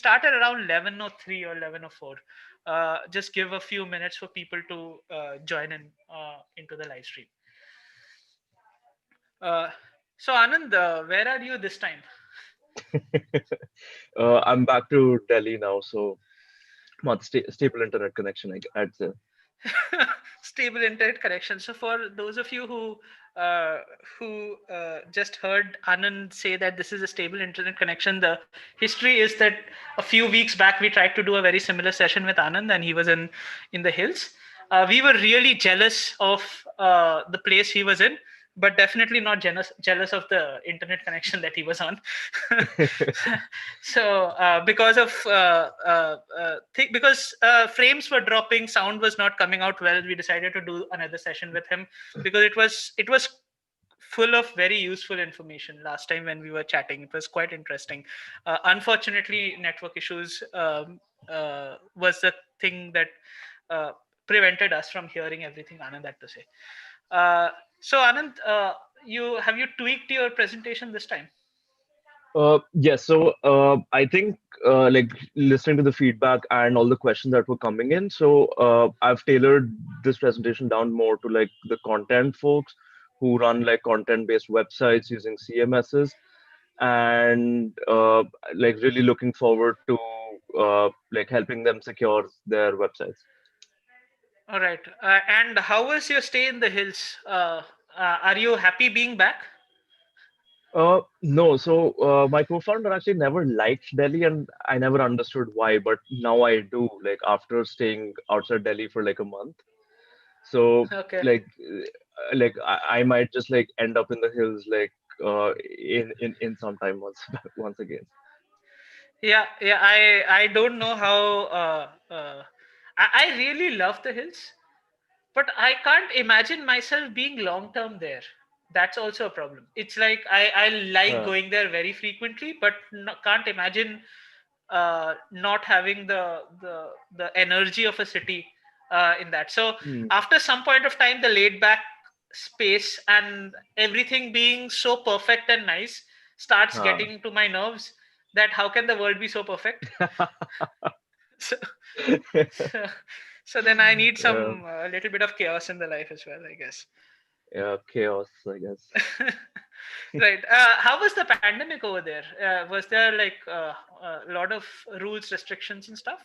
start at around 11:03 or 11:04. Just give a few minutes for people to join in into the live stream. Uh, so Anand, where are you this time? I'm back to Delhi now, so not stable internet connection, I'd say. Stable internet connection. So for those of you who just heard Anand say that this is a stable internet connection, the history is that a few weeks back we tried to do a very similar session with Anand, and he was in the hills. We were really jealous of the place he was in, but definitely not jealous of the internet connection that he was on. So because of because frames were dropping, sound was not coming out well, we decided to do another session with him because it was full of very useful information. Last time when we were chatting, it was quite interesting. Unfortunately, network issues was the thing that uh, prevented us from hearing everything Anand had to say. So Anand, you tweaked your presentation this time? Yes, so I think like listening to the feedback and all the questions that were coming in, so I've tailored this presentation down more to like the content folks who run like content-based websites using CMSs, and like really looking forward to like helping them secure their websites. All right. And how was your stay in the hills? Are you happy being back? No, so my co-founder actually never liked Delhi, and I never understood why, but now I do, like after staying outside Delhi for like a month. So Okay. I might just like end up in the hills like in some time once once again. Yeah, yeah. I don't know how. I really love the hills, but I can't imagine myself being long term there. That's also a problem. It's like I like Uh, going there very frequently, but can't imagine not having the energy of a city in that. So hmm, after some point of time, the laid back space and everything being so perfect and nice starts uh, getting to my nerves. That how can the world be so perfect? So, so, so then I need uh, some a little bit of chaos in the life as well, I guess. yeah, chaos, I guess. Right. How was the pandemic over there? Was there like a lot of rules, restrictions, and stuff?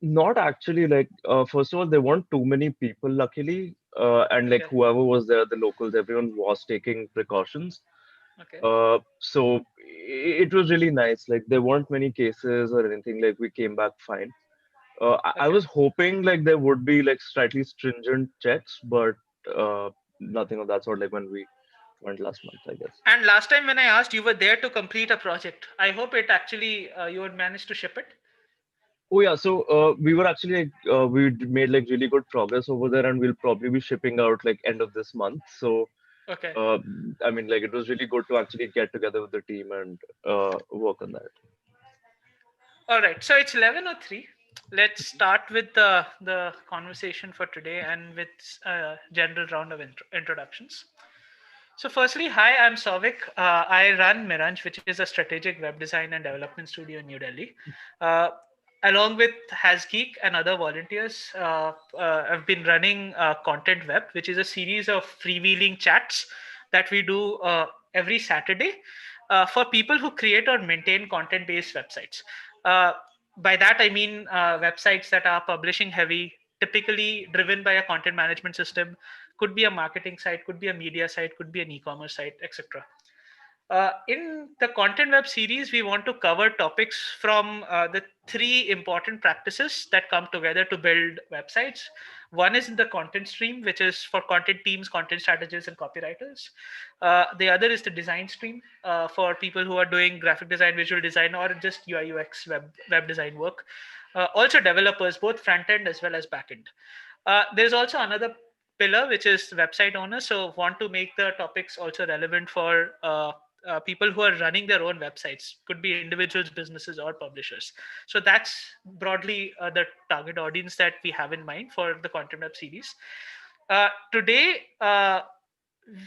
Not actually. Like, first of all, there weren't too many people, luckily, and like Okay. whoever was there, the locals, everyone was taking precautions. Okay. So it was really nice. Like, there weren't many cases or anything. Like, we came back fine. I Okay. was hoping like there would be like slightly stringent checks, but nothing of that sort. Like when we went last month, I guess. And last time when I asked, you were there to complete a project. I hope it actually you would manage to ship it. Oh yeah, so we were actually like made like really good progress over there, and we'll probably be shipping out like end of this month. So Okay. uh, I mean, like it was really good to actually get together with the team and work on that. All right. So it's 11:03. Let's start with the conversation for today and with a general round of introductions. So, firstly, hi, I'm Souvik. I run Miranj, which is a strategic web design and development studio in New Delhi. Uh, Along with Hasgeek and other volunteers, I've been running Content Web, which is a series of freewheeling chats that we do every Saturday for people who create or maintain content based websites. Uh, by that, I mean websites that are publishing heavy, typically driven by a content management system, could be a marketing site, could be a media site, could be an e-commerce site, etc. In the content web series, we want to cover topics from the three important practices that come together to build websites. One is the content stream, which is for content teams, content strategists, and copywriters. The other is the design stream for people who are doing graphic design, visual design, or just UI UX web design work. Also, developers, both front end as well as back end. There's also another pillar which is website owners, so want to make the topics also relevant for people who are running their own websites, could be individuals, businesses, or publishers. So that's broadly the target audience that we have in mind for the content web series. Today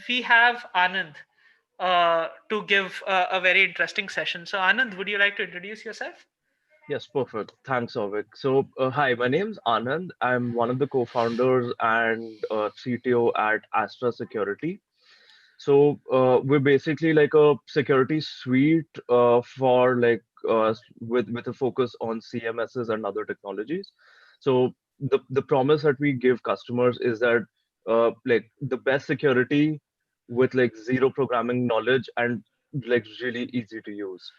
we have Anand. to give a very interesting session. So, Anand, would you like to introduce yourself? Yes, perfect. Thanks, Avik. So, hi, my name's Anand. I'm one of the co-founders and CTO at Astra Security. So, we're basically like a security suite for with a focus on CMSs and other technologies. So, the promise that we give customers is that like the best security with like zero programming knowledge and like really easy to use.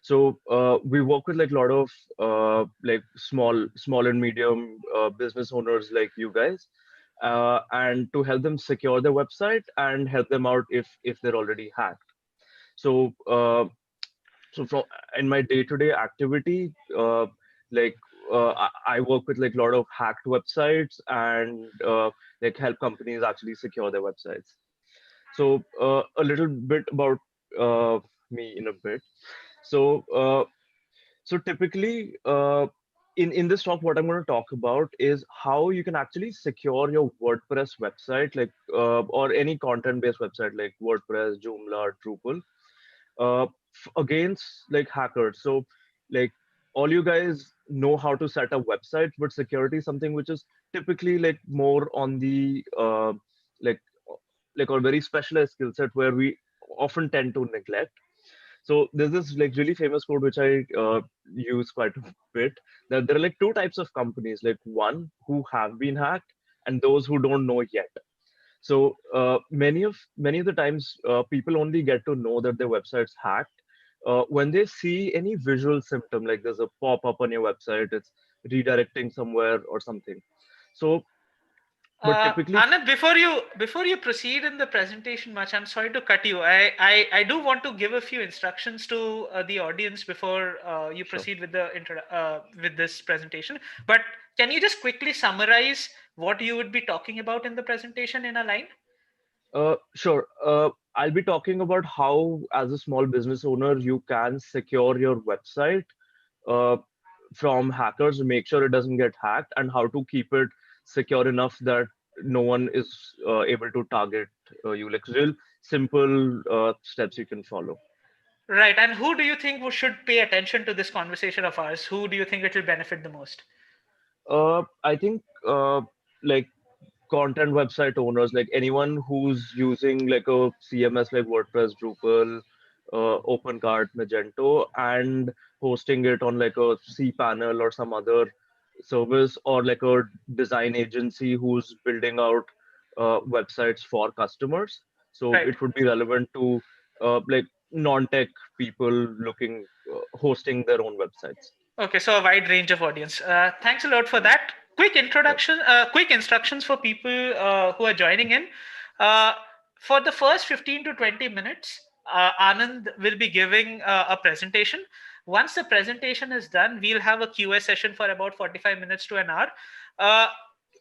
So we work with like a lot of like small and medium business owners like you guys, and to help them secure their website and help them out if they're already hacked. So so from in my day-to-day activity, like I work with like a lot of hacked websites and like help companies actually secure their websites. So a little bit about me in a bit. So so typically, in this talk, what I'm going to talk about is how you can actually secure your WordPress website, like or any content-based website like WordPress, Joomla, Drupal, against like hackers. So, like all you guys know how to set up websites, but security is something which is typically like more on the like like a very specialized skill set where we often tend to neglect. So there's this like really famous quote which I use quite a bit, that there are like two types of companies, like one who have been hacked and those who don't know yet. So many of the times people only get to know that their website's hacked when they see any visual symptom, like there's a pop-up on your website, it's redirecting somewhere or something. So but typically, Anand, before you proceed in the presentation much, I'm sorry to cut you. I do want to give a few instructions to the audience before you sure. proceed with with this presentation. But can you just quickly summarize what you would be talking about in the presentation in a line? Sure. I'll be talking about how, as a small business owner, you can secure your website uh, from hackers, make sure it doesn't get hacked, and how to keep it secure enough that no one is able to target you. Like real simple steps you can follow. Right. And who do you think should pay attention to this conversation of ours? Who do you think it will benefit the most? I think like content website owners, like anyone who's using like a CMS like WordPress, Drupal, OpenCart, Magento, and hosting it on like a cPanel or some other service, or like a design agency who's building out websites for customers. So Right. it would be relevant to like non-tech people looking hosting their own websites. Okay, so a wide range of audience. Thanks a lot for Right. that. Quick Sure. introduction, quick instructions for people who are joining in. Uh, for the first 15 to 20 minutes, Anand will be giving a presentation. Once the presentation is done, we'll have a QA session for about 45 minutes to an hour. Uh,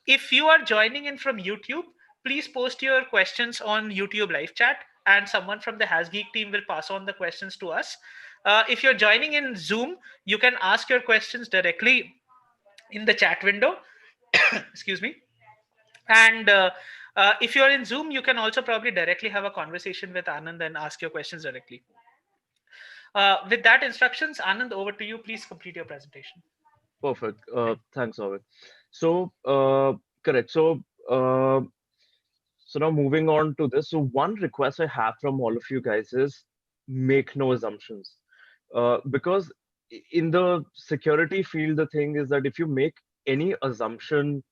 if you are joining in from YouTube, please post your questions on YouTube live chat, and someone from the Hasgeek team will pass on the questions to us. If you're joining in Zoom, you can ask your questions directly in the chat window. Excuse me. And if you're in Zoom, you can also probably directly have a conversation with Anand and ask your questions directly. With that instructions, Anand, over to you. Please complete your presentation. Perfect. Thanks, Ovid. So, correct. Uh, so now moving on to this. So one request I have from all of you guys is make no assumptions. Because in the security field, the thing is that if you make any assumption,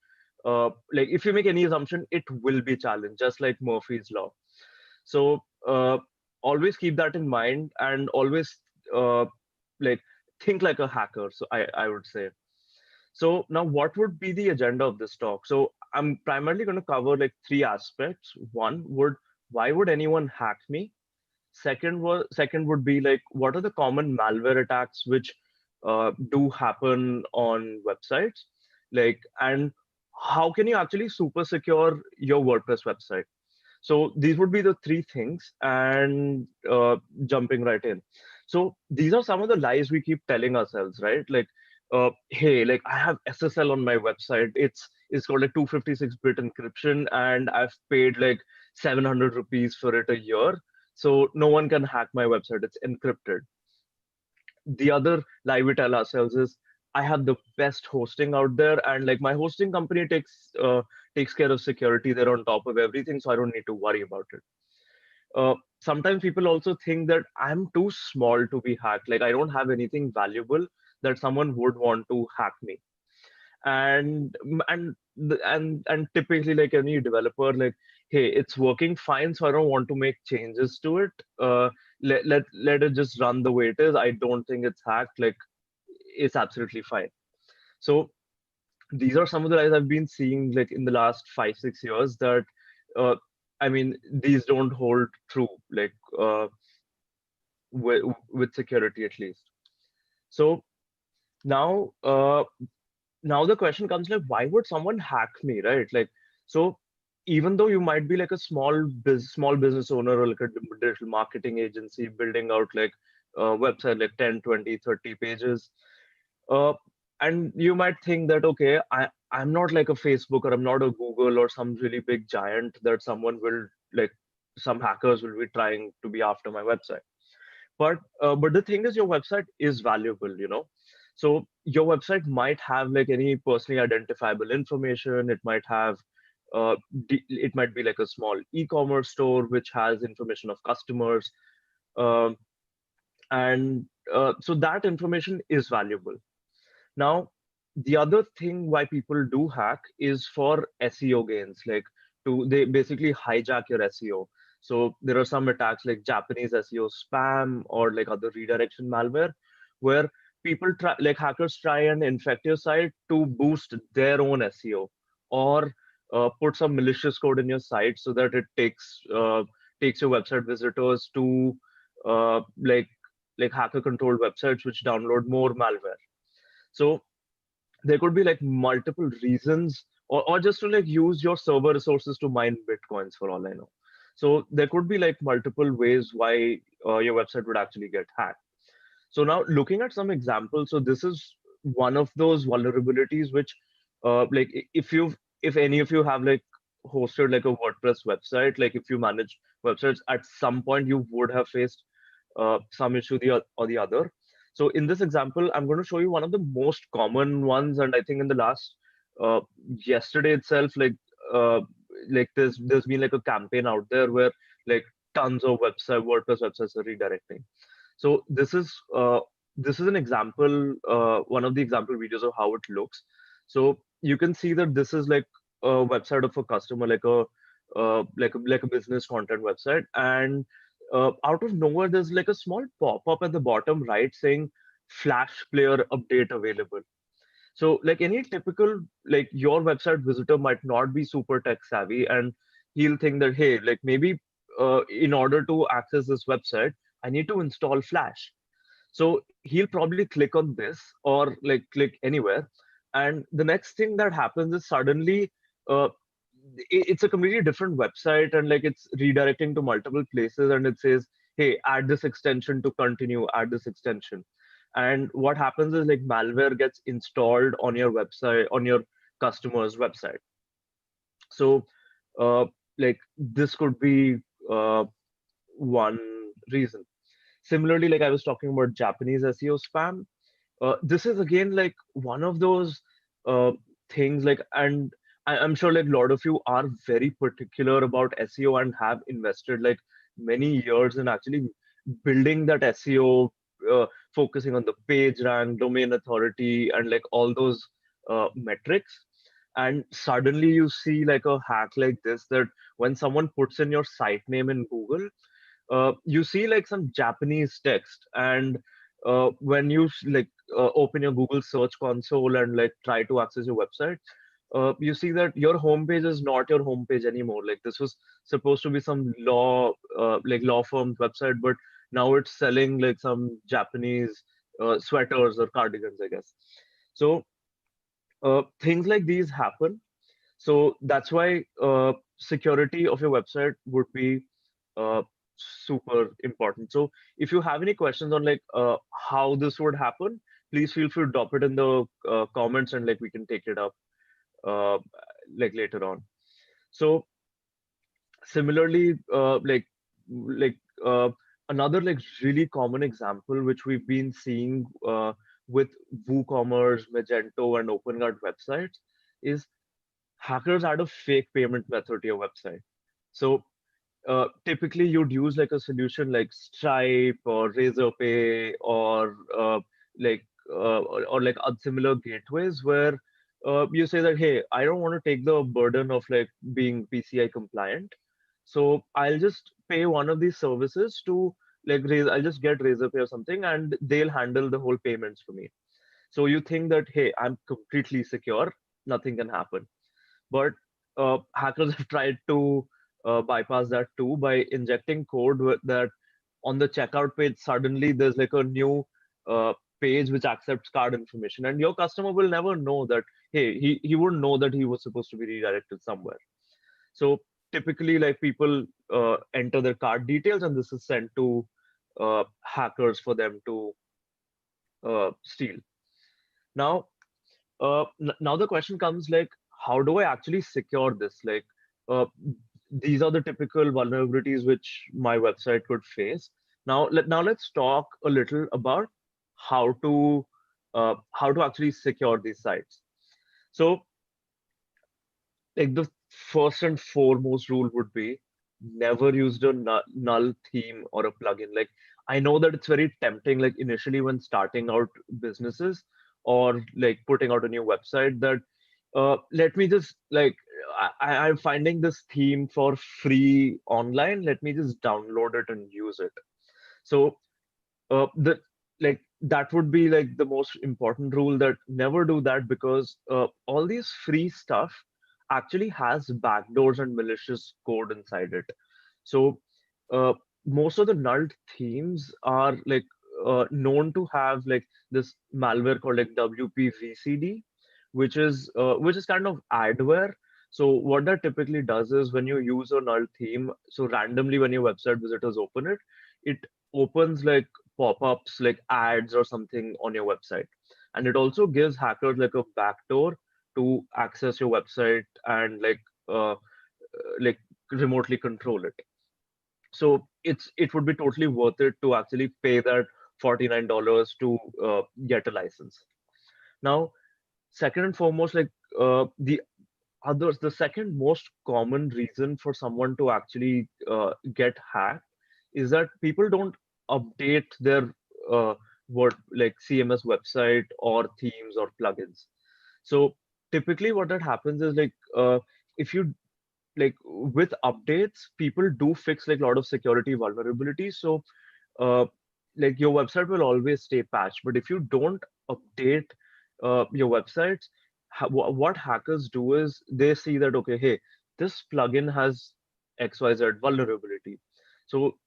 like if you make any assumption, it will be challenged, just like Murphy's Law. So always keep that in mind and always uh, like think like a hacker. So I would say. So now what would be the agenda of this talk? So I'm primarily going to cover like three aspects. One would, why would anyone hack me? Second would be like, what are the common malware attacks which do happen on websites? Like, and how can you actually super secure your WordPress website? So these would be the three things, and jumping right in. So these are some of the lies we keep telling ourselves, right? Like, hey, like I have SSL on my website. It's called like 256-bit encryption, and I've paid like 700 rupees for it a year. so no one can hack my website. It's encrypted. The other lie we tell ourselves is I have the best hosting out there, and like my hosting company takes care of security. They're on top of everything, so I don't need to worry about it. Sometimes people also think that I'm too small to be hacked. Like I don't have anything valuable that someone would want to hack me. And typically, like any developer, like, hey, it's working fine, so I don't want to make changes to it. Let it just run the way it is. I don't think it's hacked. Like it's absolutely fine. So these are some of the lies I've been seeing like in the last 5 6 years that uh, I mean these don't hold true, like with security at least. So now now the question comes, like, why would someone hack me, right? Like, so even though you might be like a small business owner or like a digital marketing agency building out like a website like 10, 20, 30 pages, uh, and you might think that, okay, I'm not like a Facebook or I'm not a Google or some really big giant that someone will like some hackers will be trying to be after my website. But the thing is, your website is valuable, you know. So your website might have like any personally identifiable information. It might have, it might be like a small e-commerce store which has information of customers, um, and so that information is valuable. Now, the other thing why people do hack is for SEO gains, like they basically hijack your SEO. So there are some attacks like Japanese SEO spam or like other redirection malware, where people try, like hackers try and infect your site to boost their own SEO, or put some malicious code in your site so that it takes your website visitors to like hacker controlled websites which download more malware. So there could be like multiple reasons, or just to like use your server resources to mine bitcoins for all I know. So there could be like multiple ways why your website would actually get hacked. So now looking at some examples, so this is one of those vulnerabilities which like if any of you have like hosted like a WordPress website, like if you manage websites, at some point you would have faced some issue or the other. So in this example, I'm going to show you one of the most common ones, and I think in the last uh, yesterday itself, uh, like there's been like a campaign out there where like tons of WordPress websites are redirecting. So this is an example, one of the example videos of how it looks. So you can see that this is like a website of a customer, like a business content website, and out of nowhere, there's like a small pop-up at the bottom right saying Flash Player update available. So like any typical, like your website visitor might not be super tech savvy, and he'll think that, hey, like maybe in order to access this website, I need to install Flash. So he'll probably click on this or like click anywhere. And the next thing that happens is suddenly uh, it's a completely different website, and like it's redirecting to multiple places, and it says, hey, add this extension to continue, add this extension. And what happens is like malware gets installed on your website, on your customer's website. So like this could be uh, one reason. Similarly, like I was talking about Japanese SEO spam, this is again like one of those uh, things, like, and I'm sure like a lot of you are very particular about SEO and have invested like many years in actually building that SEO, focusing on the page rank, domain authority, and like all those metrics. And suddenly you see like a hack like this, that when someone puts in your site name in Google, you see like some Japanese text, and when you open your Google Search Console and like try to access your website, you see that your homepage is not your homepage anymore. Like this was supposed to be some law firm website, but now it's selling like some Japanese sweaters or cardigans, I guess. So things like these happen. So that's why security of your website would be super important. So if you have any questions on like how this would happen, please feel free to drop it in the comments, and like we can take it up uh, like later on. So similarly, uh, another like really common example which we've been seeing with WooCommerce, Magento, and OpenGuard websites is hackers add a fake payment method to your website. So typically you'd use like a solution like Stripe or Razorpay or or like similar gateways where you say that, hey, I don't want to take the burden of like being PCI compliant, so I'll just pay one of these services to like raise. I'll just get Razorpay or something, and they'll handle the whole payments for me. So you think that, hey, I'm completely secure, nothing can happen. But hackers have tried to bypass that too by injecting code that on the checkout page, suddenly there's like a new uh, page which accepts card information. And your customer will never know that, hey, he wouldn't know that he was supposed to be redirected somewhere. So typically, like people enter their card details and this is sent to hackers for them to steal. Now, now the question comes like, how do I actually secure this? Like, uh, these are the typical vulnerabilities which my website could face. Now let's talk a little about how to actually secure these sites. So, like the first and foremost rule would be never use a null theme or a plugin. Like I know that it's very tempting, like initially when starting out businesses or like putting out a new website, that let me just like I'm finding this theme for free online. Let me just download it and use it. So the like that would be like the most important rule, that never do that, because all these free stuff actually has backdoors and malicious code inside it. So uh, most of the null themes are like known to have like this malware called like WPVCD, which is kind of adware. So what that typically does is when you use a null theme, so randomly when your website visitors open it, it opens like pop-ups like ads or something on your website. And it also gives hackers like a backdoor to access your website and like remotely control it. So it would be totally worth it to actually pay that $49 to get a license. Now, second and foremost, like the second most common reason for someone to actually get hacked is that people don't update their word like CMS website or themes or plugins. So typically what that happens is like if you like with updates, people do fix like a lot of security vulnerabilities. So uh, like your website will always stay patched. But if you don't update your websites, what hackers do is they see that, okay, hey, this plugin has XYZ vulnerability. So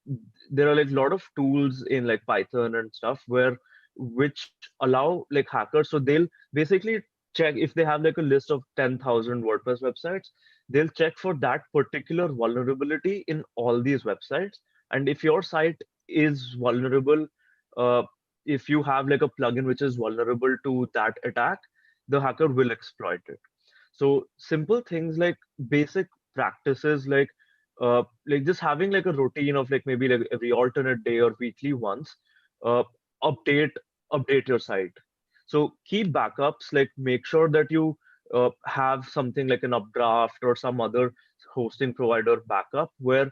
there are like a lot of tools in like Python and stuff where which allow like hackers. So they'll basically check if they have like a list of 10,000 WordPress websites, they'll check for that particular vulnerability in all these websites. And if your site is vulnerable, uh, if you have like a plugin which is vulnerable to that attack, the hacker will exploit it. So simple things like basic practices like just having like a routine of like maybe like every alternate day or weekly once, uh, update update your site. So keep backups, like make sure that you have something like an updraft or some other hosting provider backup where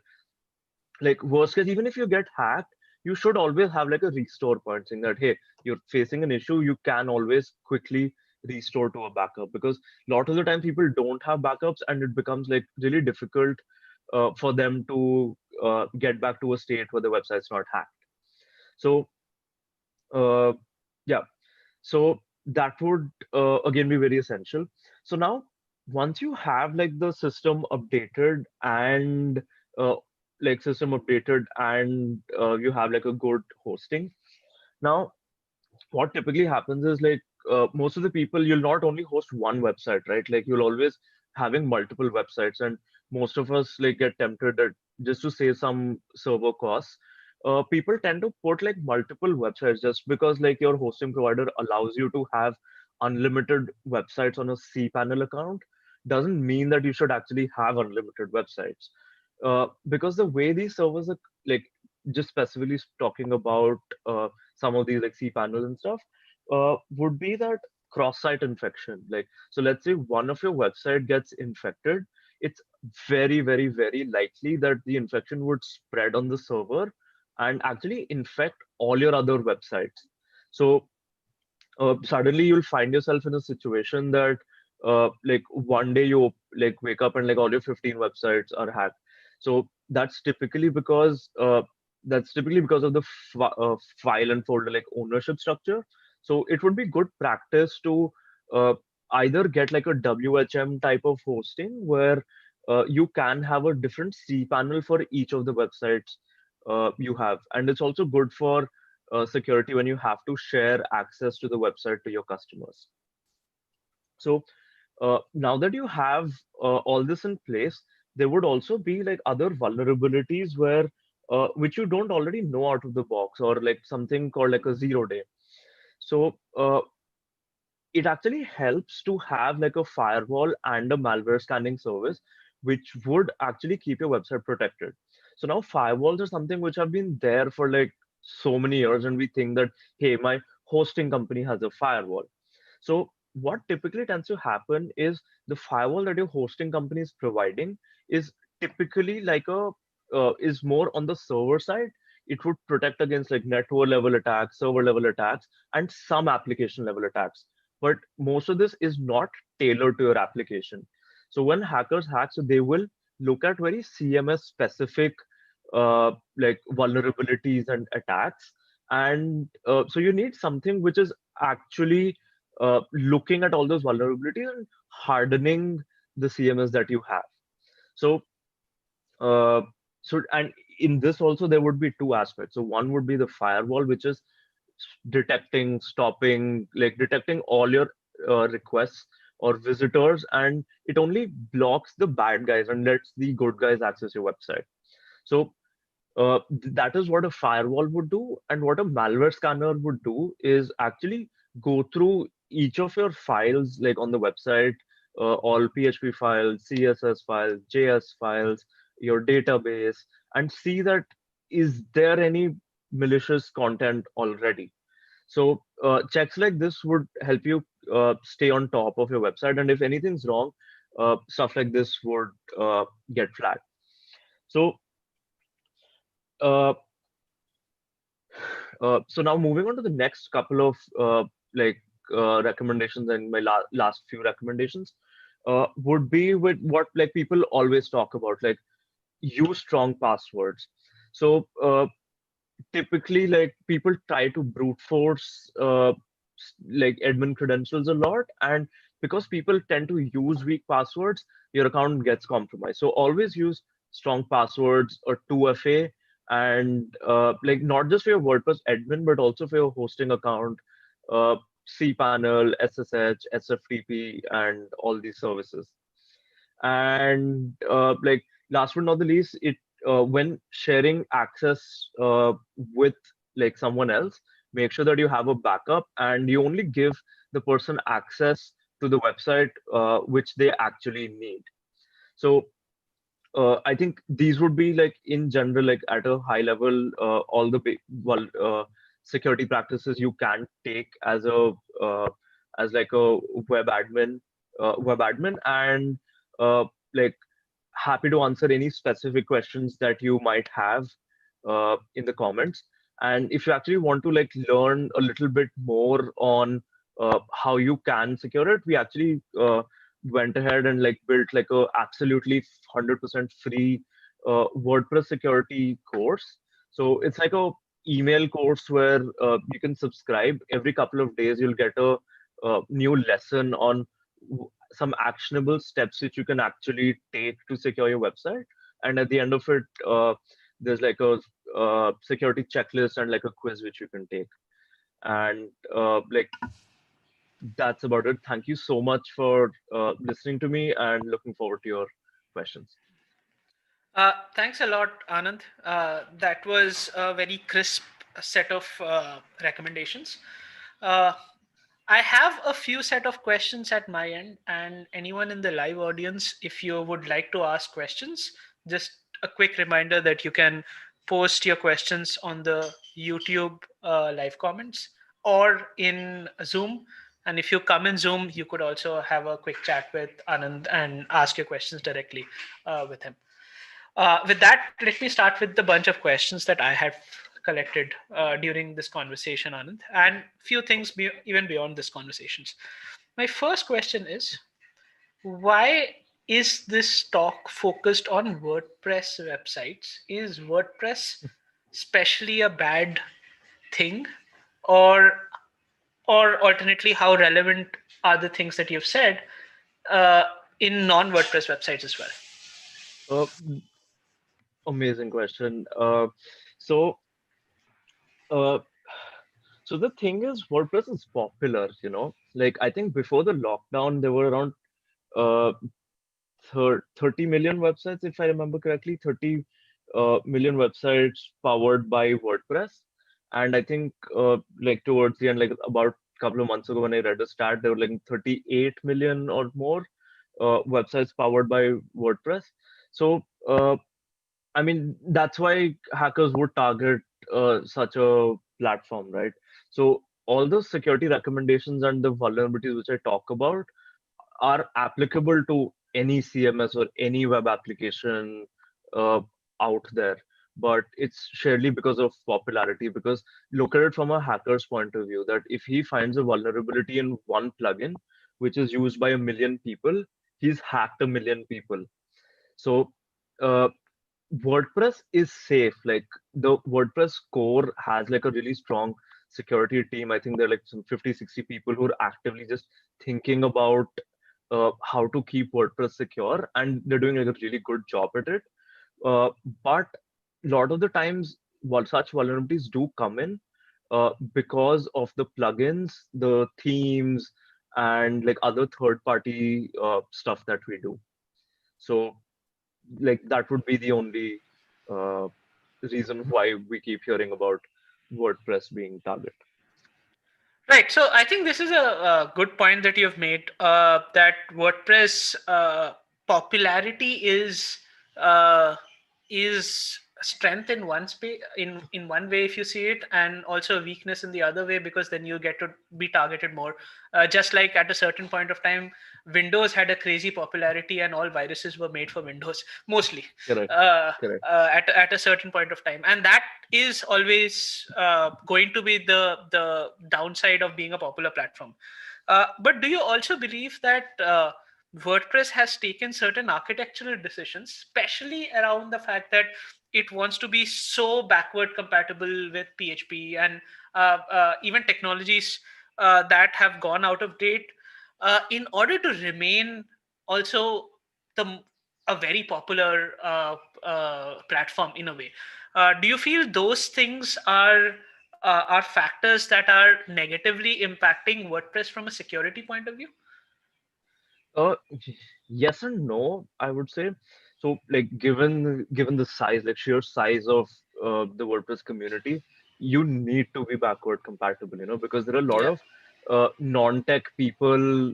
like worst case, even if you get hacked, you should always have like a restore point saying that, hey, you're facing an issue, you can always quickly restore to a backup, because a lot of the time people don't have backups and it becomes like really difficult for them to get back to a state where the website's not hacked. So uh, yeah, so that would again be very essential. So now, once you have like the system updated and uh, you have like a good hosting. Now, what typically happens is like most of the people, you'll not only host one website, right? Like you'll always having multiple websites, and most of us like get tempted that just to save some server costs, people tend to put like multiple websites just because like your hosting provider allows you to have unlimited websites on a cPanel account doesn't mean that you should actually have unlimited websites. Because the way these servers are like just specifically talking about some of these like cPanel and stuff, would be that cross-site infection. Like, so let's say one of your website gets infected, it's very, very, very likely that the infection would spread on the server and actually infect all your other websites. So suddenly you'll find yourself in a situation that like one day you like wake up and like all your 15 websites are hacked. So that's typically because of the file and folder like ownership structure. So it would be good practice to uh, either get like a WHM type of hosting where you can have a different cPanel for each of the websites you have, and it's also good for security when you have to share access to the website to your customers. So now that you have all this in place, there would also be like other vulnerabilities where which you don't already know out of the box, or like something called like a 0 day. So it actually helps to have like a firewall and a malware scanning service, which would actually keep your website protected. So now firewalls are something which have been there for like so many years, and we think that, hey, my hosting company has a firewall. So what typically tends to happen is the firewall that your hosting company is providing is typically like a is more on the server side. It would protect against like network level attacks, server level attacks, and some application level attacks. But most of this is not tailored to your application. So when hackers hack, so they will look at very CMS specific like vulnerabilities and attacks. And so you need something which is actually looking at all those vulnerabilities and hardening the CMS that you have. So, uh, and in this also there would be two aspects. So one would be the firewall, which is detecting, stopping, like detecting all your requests or visitors, and it only blocks the bad guys and lets the good guys access your website. So that is what a firewall would do. And what a malware scanner would do is actually go through each of your files, like on the website, all PHP files, CSS files, JS files, your database, and see that is there any malicious content already. So checks like this would help you stay on top of your website. And if anything's wrong, stuff like this would get flagged. So uh, so now moving on to the next couple of like recommendations, and my last few recommendations would be with what like people always talk about, like use strong passwords. So typically like people try to brute force like admin credentials a lot, and because people tend to use weak passwords, your account gets compromised. So always use strong passwords or 2FA, and like not just for your WordPress admin but also for your hosting account, uh, cPanel, SSH, SFTP, and all these services. And like last but not the least, it when sharing access with like someone else, make sure that you have a backup and you only give the person access to the website which they actually need. So I think these would be like in general, like at a high level, all the security practices you can take uh, as like a web admin, and like happy to answer any specific questions that you might have in the comments. And if you actually want to like learn a little bit more on how you can secure it, we actually went ahead and like built like a absolutely 100% free WordPress security course. So it's like a email course where you can subscribe every couple of days. You'll get a new lesson on some actionable steps which you can actually take to secure your website. And at the end of it, there's like a security checklist and like a quiz which you can take. And like that's about it. Thank you so much for listening to me, and looking forward to your questions. Thanks a lot, Anand. That was a very crisp set of recommendations. Uh, I have a few set of questions at my end, and anyone in the live audience, if you would like to ask questions, just a quick reminder that you can post your questions on the YouTube live comments or in Zoom. And if you come in Zoom, you could also have a quick chat with Anand and ask your questions directly with him. With that, let me start with the bunch of questions that I have collected during this conversation, Anand, and few things even beyond this conversations. My first question is, why is this talk focused on WordPress websites? Is WordPress especially a bad thing, or alternately, how relevant are the things that you've said uh, in non-WordPress websites as well? Uh, Amazing question. So, uh, so the thing is, WordPress is popular. Like I think before the lockdown, there were around uh 30 million websites, if I remember correctly, 30 million websites powered by WordPress. And I think like towards the end, like about a couple of months ago, when I read a stat, there were like 38 million or more websites powered by WordPress. So I mean, that's why hackers would target such a platform, right? So all those security recommendations and the vulnerabilities which I talk about are applicable to any CMS or any web application uh, out there. But it's surely because of popularity. Because look at it from a hacker's point of view, that if he finds a vulnerability in one plugin, which is used by a million people, he's hacked a million people. So uh, WordPress is safe. Like the WordPress core has like a really strong security team. I think there are like some 50, 60 people who are actively just thinking about how to keep WordPress secure, and they're doing like a really good job at it. Uh, but a lot of the times, such vulnerabilities do come in because of the plugins, the themes, and like other third-party stuff that we do. So like that would be the only uh, reason why we keep hearing about WordPress being target. Right. So I think this is a good point that you've made. That WordPress popularity uh, is strength in one space, in one way if you see it, and also a weakness in the other way, because then you get to be targeted more. Just like at a certain point of time, Windows had a crazy popularity, and all viruses were made for Windows mostly. Correct. Uh, Correct. at a certain point of time, and that is always going to be the downside of being a popular platform. But do you also believe that WordPress has taken certain architectural decisions, especially around the fact that it wants to be so backward compatible with PHP and even technologies that have gone out of date, in order to remain also the a very popular platform in a way? Do you feel those things are factors that are negatively impacting WordPress from a security point of view? Uh, yes and no, I would say. So, like, given the size, like sheer size of the WordPress community, you need to be backward compatible, because there are a lot Yeah. of non-tech people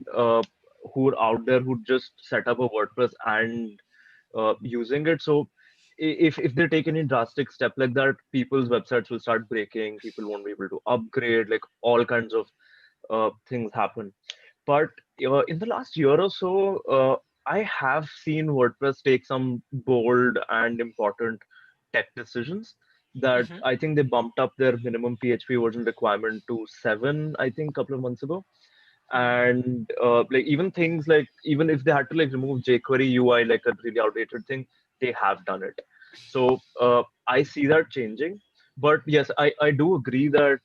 who are out there who just set up a WordPress and using it. So, if they take any drastic step like that, people's websites will start breaking. People won't be able to upgrade. Like all kinds of things happen. But in the last year or so, I have seen WordPress take some bold and important tech decisions that Hmm. I think they bumped up their minimum PHP version requirement to 7, I think, a couple of months ago. And like even things like, even if they had to like remove jQuery UI, like a really outdated thing, they have done it. So I see that changing. But yes, I do agree that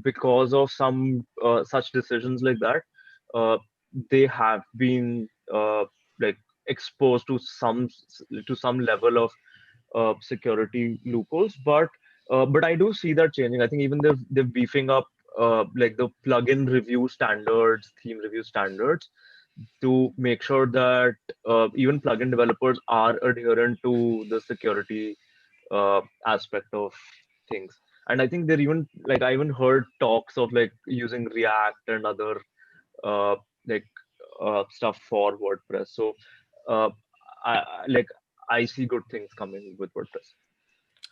because of some such decisions like that, uh, they have been like exposed to some level of security loopholes. But I do see that changing. I think even they're beefing up like the plugin review standards, theme review standards, to make sure that even plugin developers are adherent to the security aspect of things. And I think they're even like, I even heard talks of like using React and other uh, like stuff for WordPress. So uh, like I see good things coming with WordPress.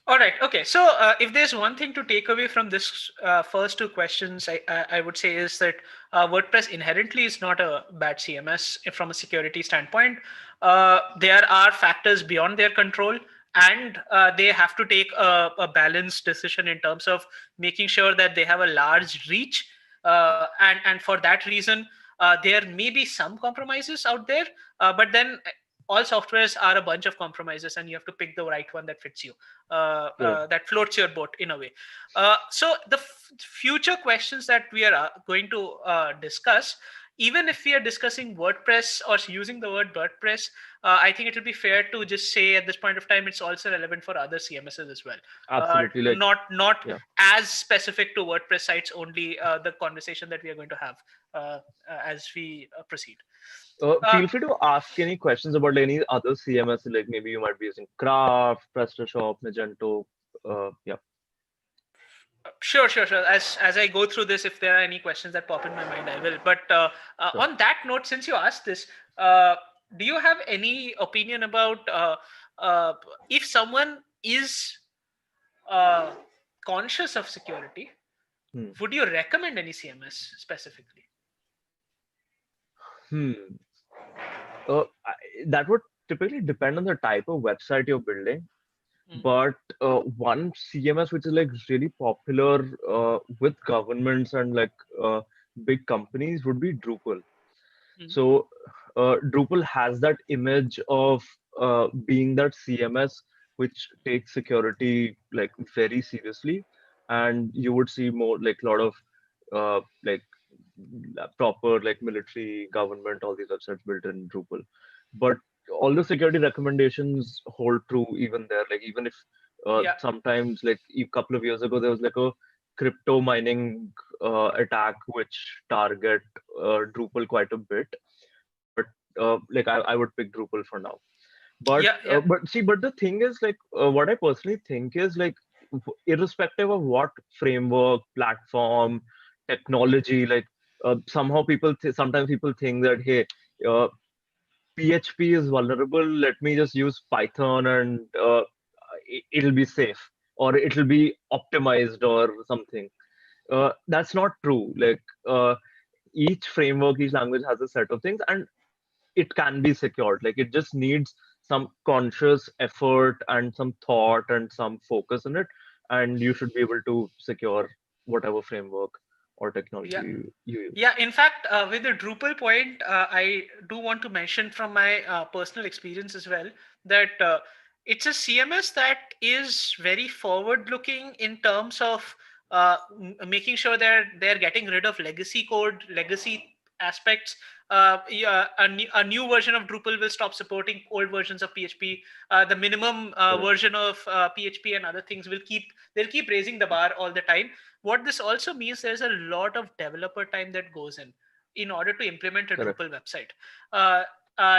All right. Okay. So, if there's one thing to take away from this first two questions, I would say is that WordPress inherently is not a bad CMS from a security standpoint. There are factors beyond their control, and they have to take a balanced decision in terms of making sure that they have a large reach. And for that reason, there may be some compromises out there, but then all softwares are a bunch of compromises, and you have to pick the right one that fits you, Correct. that floats your boat in a way. So the future questions that we are going to discuss, even if we are discussing WordPress or using the word WordPress, I think it will be fair to just say at this point of time it's also relevant for other CMSs as well. Absolutely. Like, Not yeah. as specific to WordPress sites only. The conversation that we are going to have as we proceed. Uh, Feel free to ask any questions about any other CMS, like maybe you might be using Craft, PrestaShop, Magento. Yeah, Sure. As I go through this, if there are any questions that pop in my mind, I will. But sure. on that note, since you asked this, uh, do you have any opinion about uh, if someone is uh, conscious of security, Hmm. would you recommend any CMS specifically? Hmm. That would typically depend on the type of website you're building. Mm, But one CMS which is like really popular with governments and like big companies would be Drupal. mm, So Drupal has that image of being that CMS which takes security like very seriously, and you would see more like a lot of like proper like military government, all these websites built in Drupal. But all the security recommendations hold true even there. Like even if yeah, sometimes like a couple of years ago there was like a crypto mining attack which target Drupal quite a bit, but like I would pick Drupal for now. But yeah. but the thing is like what I personally think is like irrespective of what framework, platform, technology, like somehow sometimes people think that hey, uh, PHP is vulnerable. Let me just use Python and it'll be safe or it'll be optimized or something. That's not true. Like each framework, each language has a set of things, and it can be secured. Like it just needs some conscious effort and some thought and some focus in it, and you should be able to secure whatever framework or technology Yeah. you use. Yeah, in fact, with the Drupal point, I do want to mention from my personal experience as well that it's a CMS that is very forward-looking in terms of making sure that they're getting rid of legacy code, legacy aspects. Yeah, a new version of Drupal will stop supporting old versions of PHP. The minimum Correct. version of PHP and other things will they'll keep raising the bar all the time. What this also means, there's a lot of developer time that goes in order to implement a Correct. Drupal website.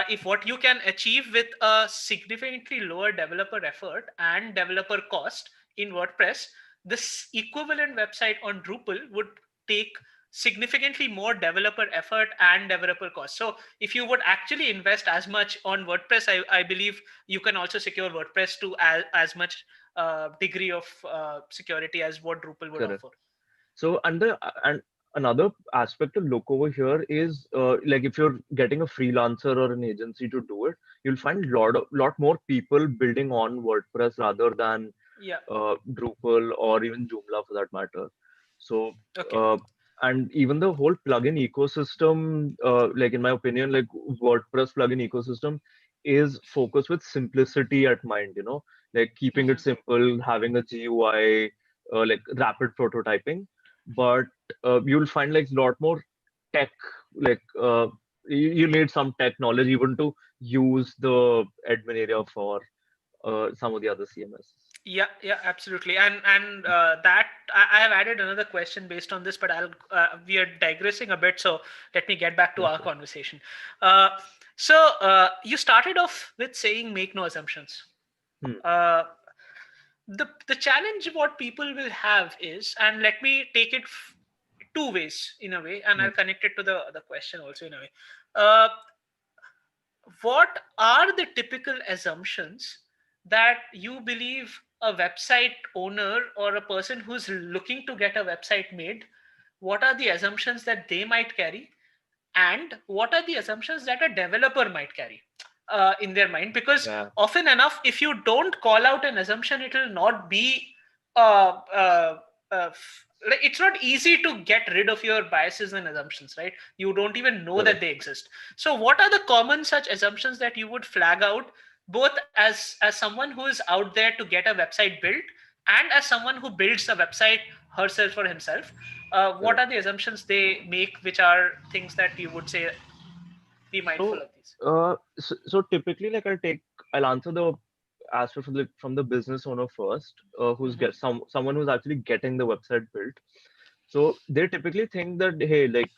If what you can achieve with a significantly lower developer effort and developer cost in WordPress, this equivalent website on Drupal would take significantly more developer effort and developer cost. So if you would actually invest as much on WordPress, I believe you can also secure WordPress to as much degree of security as what Drupal would Correct. offer. So, and another aspect to look over here is like if you're getting a freelancer or an agency to do it, you'll find lot more people building on WordPress rather than Yeah. Drupal or even Joomla for that matter. So, Okay. uh, and even the whole plugin ecosystem, like in my opinion, like WordPress plugin ecosystem is focused with simplicity at mind, like keeping it Mhm. simple, having a GUI, like rapid prototyping. But you'll find like a lot more tech, like you need some tech knowledge even to use the admin area for some of the other CMSs. Yeah, absolutely. And that I have added another question based on this, but I'll we are digressing a bit, so let me get back to Yeah, our sure. conversation. Uh, so you started off with saying make no assumptions. Hmm. Uh, the challenge what people will have is, and let me take it two ways in a way, and Hmm. I'll connect it to the question also in a way. Uh, what are the typical assumptions that you believe a website owner or a person who's looking to get a website made, what are the assumptions that they might carry, and what are the assumptions that a developer might carry in their mind? Because Yeah, often enough, if you don't call out an assumption, it will not be uh, uh, like, it's not easy to get rid of your biases and assumptions, right? You don't even know that correct. they exist. So what are the common such assumptions that you would flag out, both as someone who is out there to get a website built, and as someone who builds a website herself or himself? What Correct. are the assumptions they make, which are things that you would say be mindful So, of these? so typically, like I'll answer the aspect from the business owner first, who's Mm-hmm. get someone who's actually getting the website built. So they typically think that, hey, like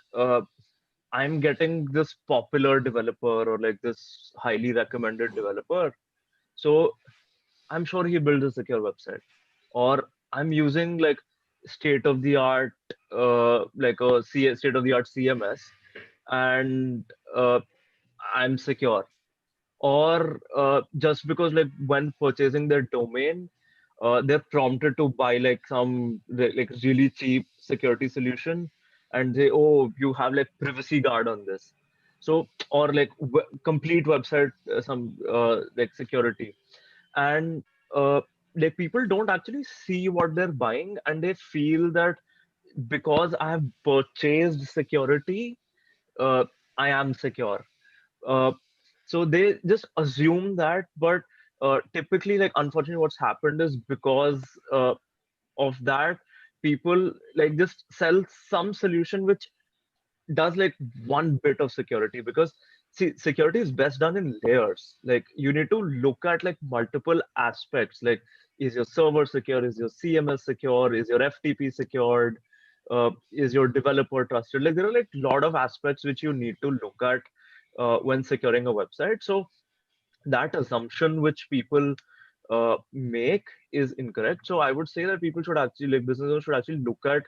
I'm getting this popular developer or like this highly recommended developer, so I'm sure he builds a secure website. Or I'm using like state of the art, like a state of the art CMS, and uh, I'm secure. Or just because like when purchasing their domain, they're prompted to buy like some like really cheap security solution, and they, oh, you have like privacy guard on this. So, or like complete website, some like security. And uh, like people don't actually see what they're buying, and they feel that because I have purchased security, uh, I am secure. uh, so they just assume that, but typically, like unfortunately, what's happened is because of that, people like just sell some solution which does like one bit of security. Because see, security is best done in layers. Like you need to look at like multiple aspects. Like, is your server secure? Is your CMS secure? Is your FTP secured? Is your developer trusted? Like there are like a lot of aspects which you need to look at when securing a website. So that assumption which people make is incorrect. So I would say that people should actually, like business owners should actually look at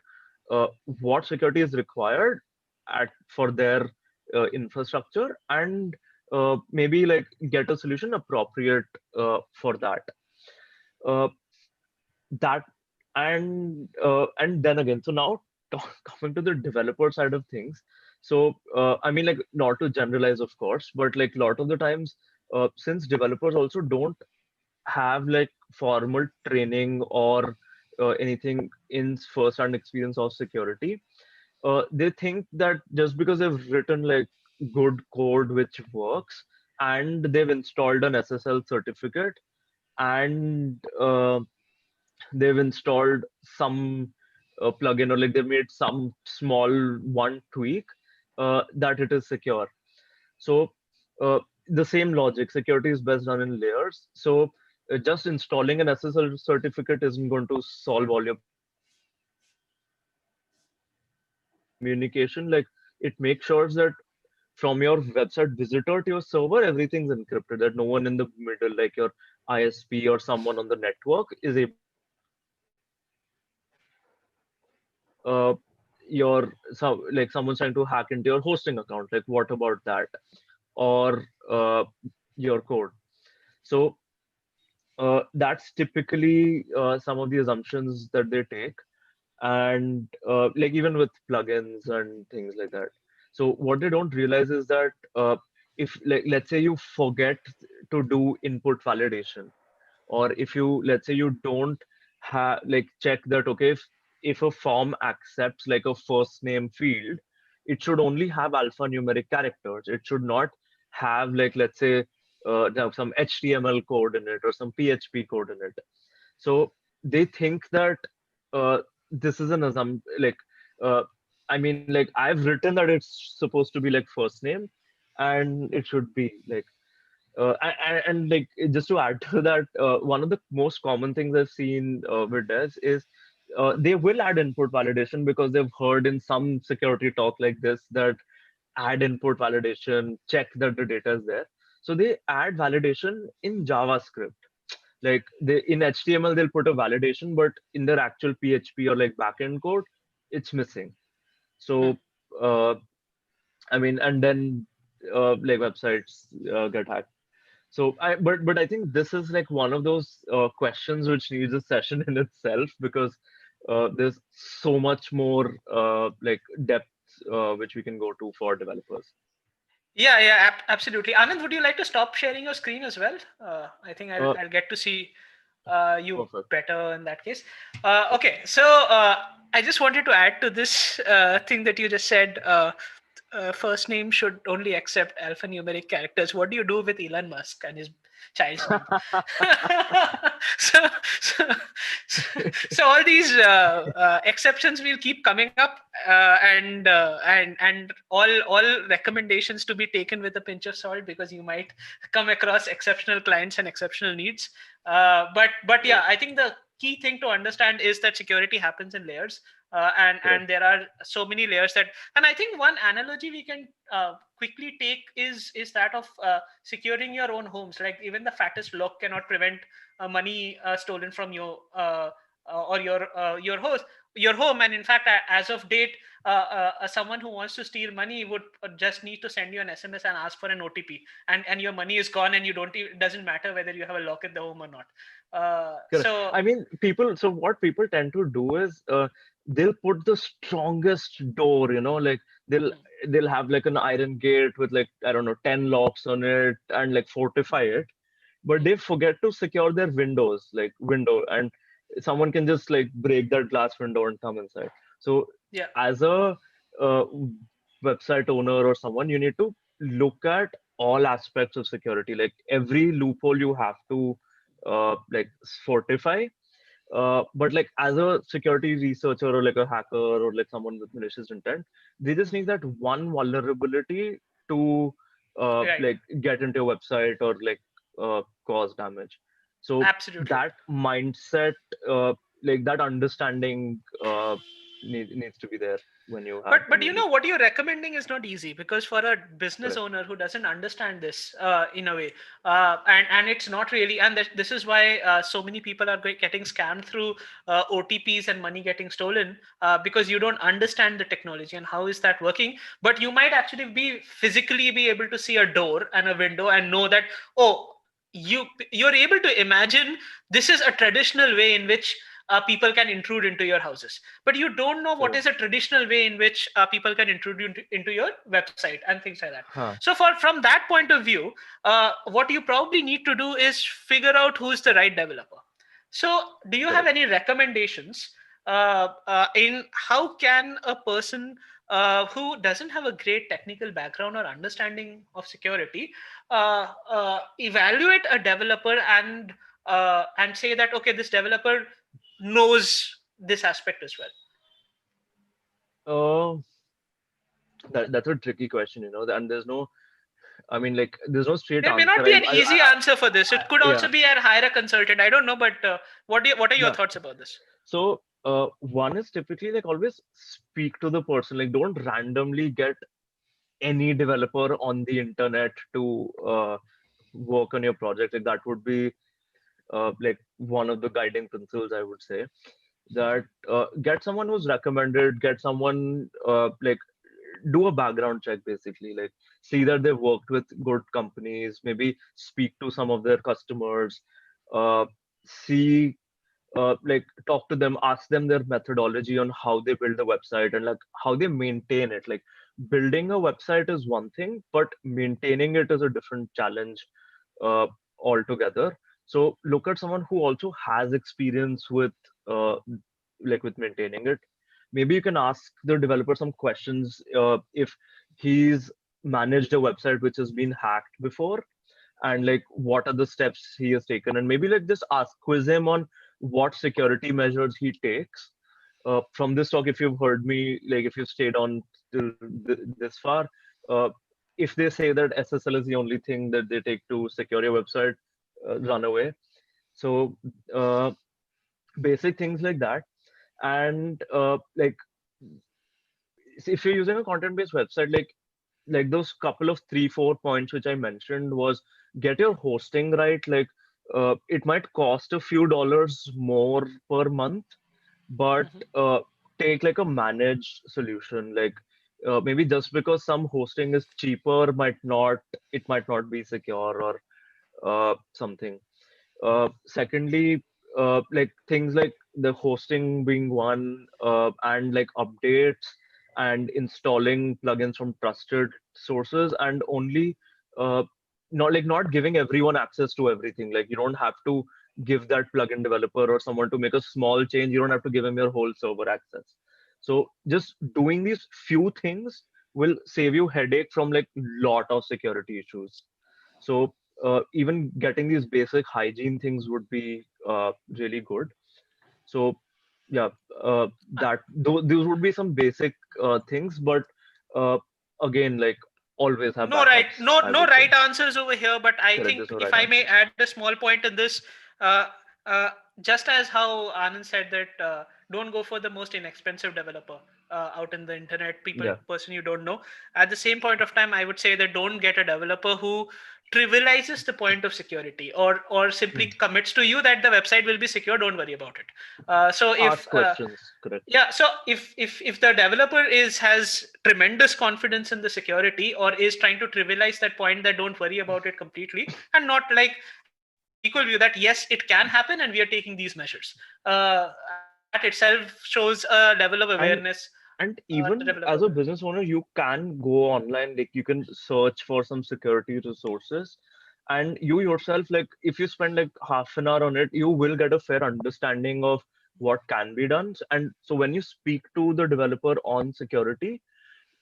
what security is required at for their infrastructure, and maybe like get a solution appropriate for that. Uh, that and then again, so now coming to the developer side of things. So I mean, like not to generalize, of course, but like a lot of the times, since developers also don't have like formal training or anything in first-hand experience of security, they think that just because they've written like good code which works, and they've installed an SSL certificate, and they've installed some plugin, or like they've made some small one tweak, that it is secure. So the same logic, security is best done in layers. So just installing an SSL certificate isn't going to solve all your problems. Communication, like it makes sure that from your website visitor to your server, everything's encrypted, that no one in the middle, like your ISP or someone on the network, is able to access that. Or your like someone's trying to hack into your hosting account, like what about that? Or your code. So that's typically some of the assumptions that they take. And like even with plugins and things like that. So what they don't realize is that if like let's say you forget to do input validation, or if you, let's say you don't have like check that, okay, if a form accepts like a first name field, it should only have alphanumeric characters. It should not have like, let's say, some HTML code in it or some PHP code in it. So they think that uh, this is an assumption, like uh, I mean, like I've written that it's supposed to be like first name, and it should be like and like just to add to that, one of the most common things I've seen with devs is they will add input validation because they've heard in some security talk like this that add input validation, check that the data is there. So they add validation in JavaScript. Like they in HTML they'll put a validation, but in their actual PHP or like backend code, it's missing. Hmm. So I mean, and then like websites get hacked. But I think this is like one of those questions which needs a session in itself, because there's so much more like depth which we can go to for developers. Yeah, yeah, absolutely. Anand, would you like to stop sharing your screen as well? I think I'll Uh, I'll get to see you Perfect. better in that case. Yep. Okay, so I just wanted to add to this thing that you just said. First name should only accept alphanumeric characters. What do you do with Elon Musk and his child's name? so, so, so all these exceptions will keep coming up, and all recommendations to be taken with a pinch of salt, because you might come across exceptional clients and exceptional needs. But yeah, Right. I think the key thing to understand is that security happens in layers, and Correct. there are so many layers that. And I think one analogy we can quickly take is that of securing your own homes. Like even the fattest lock cannot prevent money stolen from you, or your home. And in fact, as of date, someone who wants to steal money would just need to send you an SMS and ask for an OTP, and your money is gone, and you don't it doesn't matter whether you have a lock at the home or not. Correct. So I mean, people. So what people tend to do is they'll put the strongest door. Like they'll hmm, they'll have like an iron gate with like, I don't know, 10 locks on it and like fortify it, but hmm, they forget to secure their windows, like window, and someone can just like break that glass window and come inside. So yeah, as a uh, website owner or someone, you need to look at all aspects of security, like every loophole you have to like fortify. But like as a security researcher or like a hacker or like someone with malicious intent, they just need that one vulnerability to right, like get into your website or like cause damage. So absolutely. that mindset, uh, like that understanding, needs to be there But when you you know look. what you're recommending is not easy, because for a business Correct. owner who doesn't understand this in a way, and it's not really, and this is why so many people are getting scammed through OTPs and money getting stolen, because you don't understand the technology and how is that working. But you might actually be physically be able to see a door and a window and know that, oh, you're able to imagine this is a traditional way in which people can intrude into your houses, but you don't know what Correct. is a traditional way in which people can intrude into your website and things like that. Huh. So from that point of view, what you probably need to do is figure out who's the right developer. So do you have Correct. any recommendations in how can a person who doesn't have a great technical background or understanding of security evaluate a developer and say that, okay, this developer knows this aspect as well? uh, that's a tricky question, and there's no, I mean, like, there's no straight There may answer. not be an easy answer for this. It could Yeah, also be a hire a consultant. I don't know, but what are your yeah. thoughts about this? So, one is typically like always speak to the person. Like, don't randomly get any developer on the internet to work on your project. Like, that would be like one of the guiding principles, I would say. That get someone who's recommended, get someone like do a background check basically, like see that they've worked with good companies, maybe speak to some of their customers, uh, see like talk to them, ask them their methodology on how they build the website and like how they maintain it. Like building a website is one thing, but maintaining it is a different challenge uh, altogether. So look at someone who also has experience with uh, like with maintaining it. Maybe you can ask the developer some questions if he's managed a website which has been hacked before, and like what are the steps he has taken, and maybe like just ask quiz him on what security measures he takes. From this talk, if you've heard me, like if you've stayed on till this far, uh, if they say that SSL is the only thing that they take to secure your website, run away. So uh, basic things like that. And like if you're using a content based website, like those couple of 3-4 points which I mentioned was get your hosting right. Like it might cost a few dollars more per month, but Mhm. take like a managed solution. Like maybe just because some hosting is cheaper might not, it might not be secure, or something. Secondly, like things like the hosting being one, and like updates and installing plugins from trusted sources, and only uh, not giving everyone access to everything. Like you don't have to give that plugin developer or someone to make a small change. You don't have to give him your whole server access. So just doing these few things will save you headache from like lot of security issues. So even getting these basic hygiene things would be really good. So yeah, that those would be some basic things, but uh, again, like always have No right, backups, no I no would say. right answers over here, but I Correct, think there's no if right I may answers. add a small point in this, uh, uh, just as how Anand said that don't go for the most inexpensive developer out in the internet, Yeah. person you don't know. At the same point of time, I would say that don't get a developer who trivializes the point of security, or simply Hmm. commits to you that the website will be secure, don't worry about it. So if Ask questions, correct. Yeah, so if the developer is has tremendous confidence in the security, or is trying to trivialize that point, that don't worry about it completely, and not like having an equal view that yes, it can happen and we are taking these measures, that itself shows a level of And awareness the even developer as a will. business owner, you can go online, like you can search for some security resources, and you yourself, like if you spend like half an hour on it, you will get a fair understanding of what can be done. And so when you speak to the developer on security,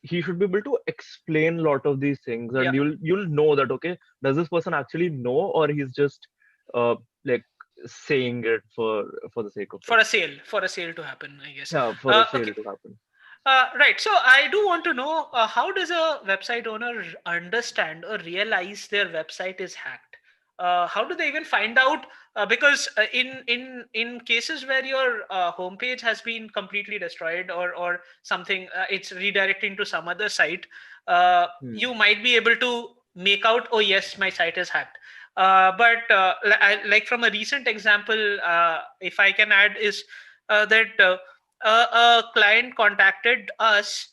he should be able to explain a lot of these things, and Yeah, you'll know that okay, does this person actually know, or he's just uh like saying it for the sake of it. for a sale to happen, I guess. Yeah, for a Okay. sale to happen. Right. So I do want to know, how does a website owner understand or realize their website is hacked? How do they even find out? Because in cases where your homepage has been completely destroyed, or something, it's redirecting to some other site, Hmm. you might be able to make out, oh yes, my site is hacked. But like from a recent example, if I can add, is that a client contacted us.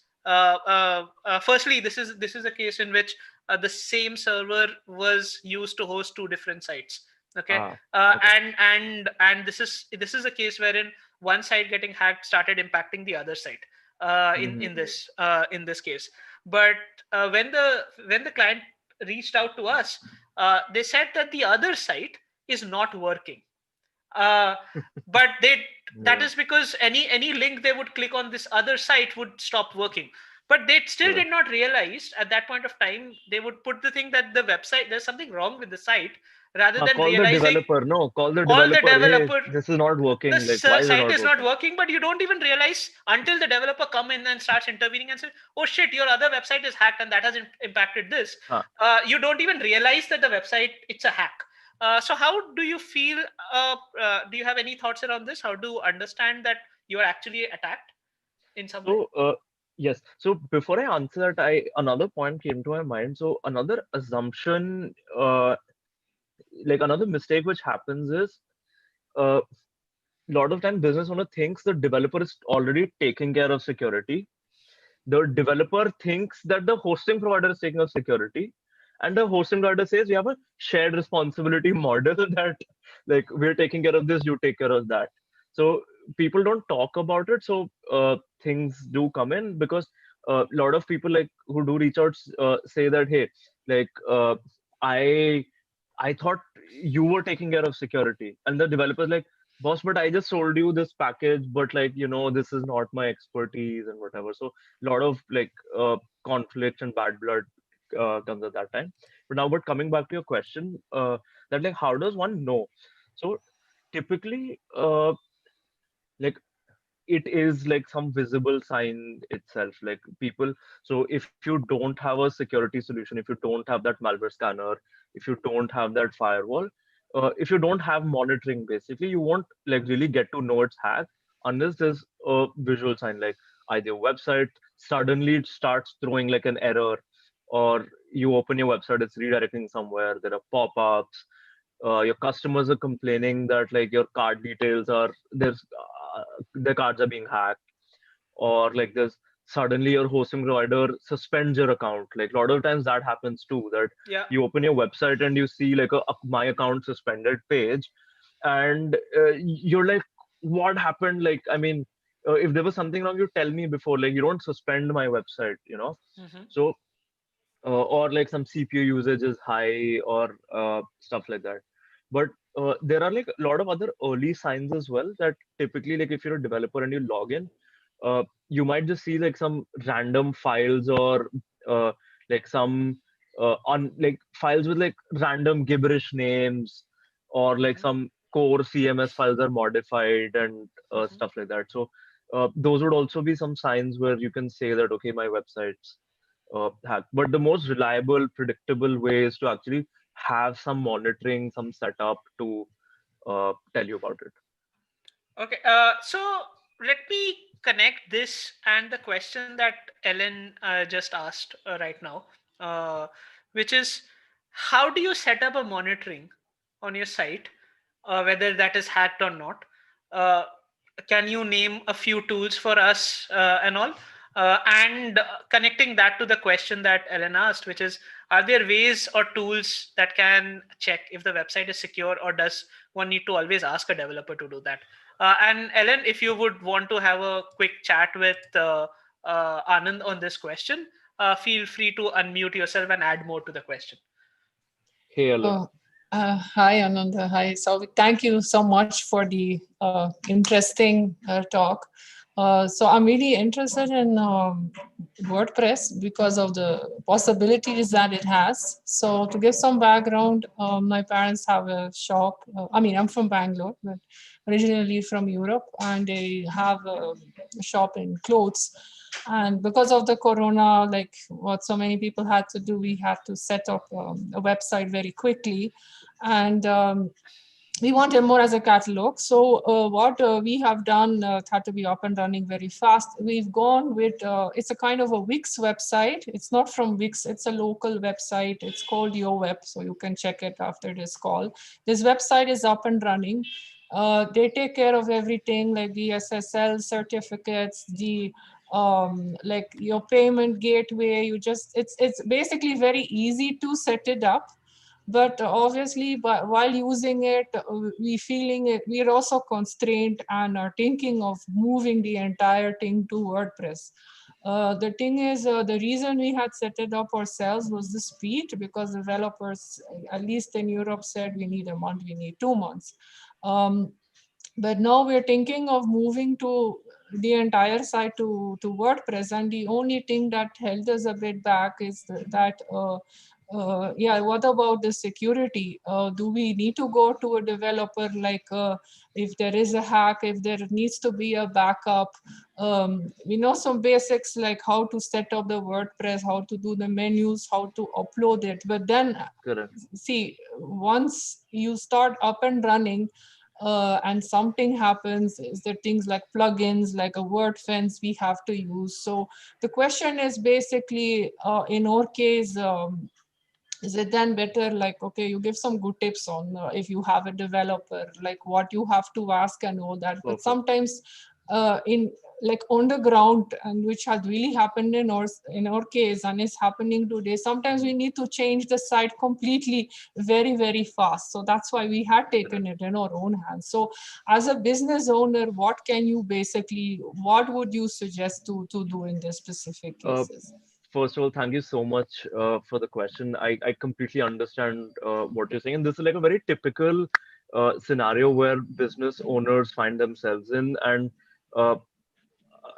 Firstly, this is a case in which the same server was used to host two different sites. Okay, Ah, okay. and this is a case wherein one site getting hacked started impacting the other site. In Hmm. in this case, but when the client reached out to us, they said that the other site is not working. uh, but they that Yeah, is because any link they would click on this other site would stop working. But they still did correct. not realize at that point of time. They would put the thing that the website, there's something wrong with the site, rather than Call the realizing developer. No, call the all the developer. Hey, developer this is not the working. Like, why is it site not is not working? working, but you don't even realize until the developer come in and starts intervening and say, oh shit, your other website is hacked and that has impacted this. Ah, You don't even realize that the website, it's a hack. So how do you feel? Do you have any thoughts around this? How to understand that you are actually attacked in some way? so yes. So before I answer that, I another point came to my mind. So another assumption, like another mistake which happens is a lot of time business owner thinks the developer is already taking care of security. The developer thinks that the hosting provider is taking care of security, and the hosting provider says we have a shared responsibility model that like we're taking care of this, you take care of that. So people don't talk about it. So things do come in because a lot of people like who do reach out say that hey, like I I thought you were taking care of security, and the developer's like, boss, but I just sold you this package, but like this is not my expertise and whatever. So a lot of like conflict and bad blood comes at that time. But coming back to your question, that like how does one know? So typically, like it is like some visible sign itself, like people. So if you don't have a security solution, if you don't have that malware scanner, if you don't have that firewall, if you don't have monitoring, basically you won't like really get to know it's hacked unless there's a visual sign, like either your website suddenly it starts throwing like an error, or you open your website, it's redirecting somewhere, there are pop-ups, your customers are complaining that like your card details are there's their cards are being hacked, or like there's suddenly your hosting provider suspends your account. Like a lot of times that happens too, that Yeah. you open your website and you see like a my account suspended page, and you're like, what happened? Like, I mean, if there was something wrong, you tell me before. Like, you don't suspend my website, you know. Hmm. So or like some CPU usage is high, or stuff like that. But there are like a lot of other early signs as well, that typically, like if you're a developer and you log in, you might just see like some random files, or uh, like some on like files with like random gibberish names, or like Hmm. some core CMS files are modified, and Hmm. stuff like that. So those would also be some signs where you can say that, okay, my website's hack. But the most reliable, predictable way is to actually have some monitoring, some setup to tell you about it. Okay. So let me connect this and the question that Ellen just asked right now, uh, which is, how do you set up a monitoring on your site, whether that is hacked or not? Uh, can you name a few tools for us and all? And connecting that to the question that Ellen asked, which is, are there ways or tools that can check if the website is secure, or does one need to always ask a developer to do that? And Ellen, if you would want to have a quick chat with Anand on this question, feel free to unmute yourself and add more to the question. Hey, Alan. Oh, hi, Ananda. Hi. So thank you so much for the interesting talk. So I'm really interested in WordPress because of the possibilities that it has. So to give some background, my parents have a shop. I mean, I'm from Bangalore, but originally from Europe, and they have a shop in clothes. And because of the corona, like what so many people had to do, we had to set up a website very quickly. And we wanted more as a catalog. So what we have done had to be up and running very fast. We've gone with, it's a kind of a Wix website. It's not from Wix, it's a local website. It's called Yo Web, so you can check it after this call. This website is up and running. They take care of everything like the SSL certificates, the like your payment gateway. You just, it's basically very easy to set it up. But obviously, while using it, we feeling it, we are also constrained and are thinking of moving the entire thing to WordPress. The thing is, the reason we had set it up ourselves was the speed, because developers, at least in Europe, said we need a month, we need 2 months. Um, but now we're thinking of moving to the entire site to WordPress, and the only thing that held us a bit back is that yeah, what about the security? Do we need to go to a developer, like if there is a hack, if there needs to be a backup? We know some basics like how to set up the WordPress, how to do the menus, how to upload it. But then Correct. see, once you start up and running, and something happens, is there things like plugins, like a word fence we have to use. So the question is basically, in our case, is it then better, like, okay, you give some good tips on if you have a developer, like what you have to ask and all that. But Perfect. sometimes in like on the ground, and which has really happened in our case and is happening today, sometimes we need to change the site completely very very fast. So that's why we had taken Correct. it in our own hands. So as a business owner, what can you basically, what would you suggest to do in this specific Uh, cases? First of all, thank you so much for the question. I completely understand what you're saying. And this is like a very typical scenario where business owners find themselves in. And uh,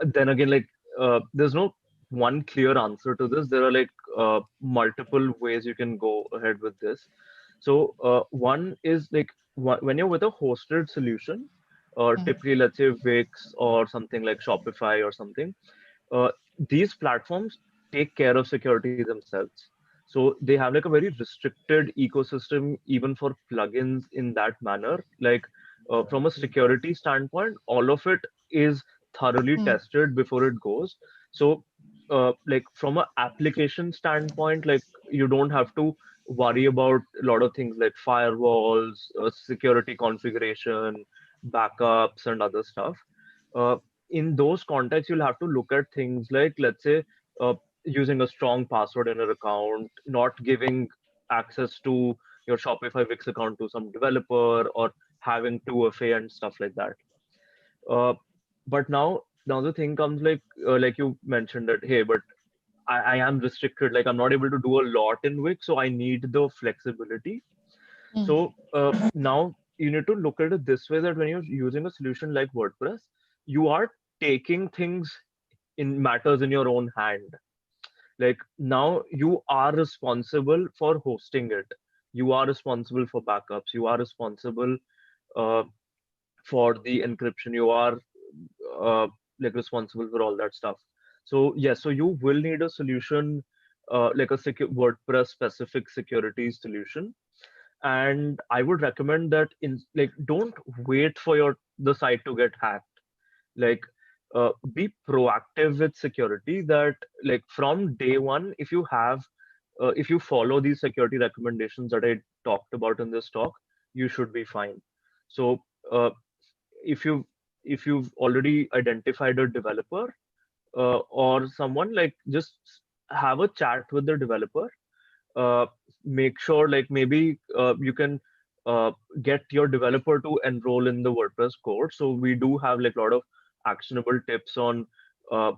then again, like there's no one clear answer to this. There are like multiple ways you can go ahead with this. So one is like when you're with a hosted solution, typically let's say Wix or something like Shopify or something, uh, these platforms take care of security themselves. So they have like a very restricted ecosystem even for plugins in that manner. Like from a security standpoint, all of it is thoroughly Hmm. tested before it goes. So like from an application standpoint, like you don't have to worry about a lot of things like firewalls, security configuration, backups, and other stuff. in those contexts, you'll have to look at things like, let's say, uh, using a strong password in an account, not giving access to your Shopify Wix account to some developer, or having 2FA and stuff like that. Uh, but now the thing comes, like you mentioned that, hey, but I am restricted, like I'm not able to do a lot in Wix, so I need the flexibility. So now you need to look at it this way, that when you're using a solution like WordPress, you are taking things in matters in your own hand. Like now you are responsible for hosting it. You are responsible for backups. You are responsible uh, for the encryption. You are uh, like responsible for all that stuff. So yes, so you will need a solution, like a WordPress specific security solution. And I would recommend that, in like, don't wait for the site to get hacked. Like, be proactive with security, that like from day one, if you follow these security recommendations that I talked about in this talk, you should be fine. So if you if you've already identified a developer, or someone, like, just have a chat with the developer. Make sure, like, maybe you can uh, get your developer to enroll in the WordPress course. So we do have like a lot of actionable tips on,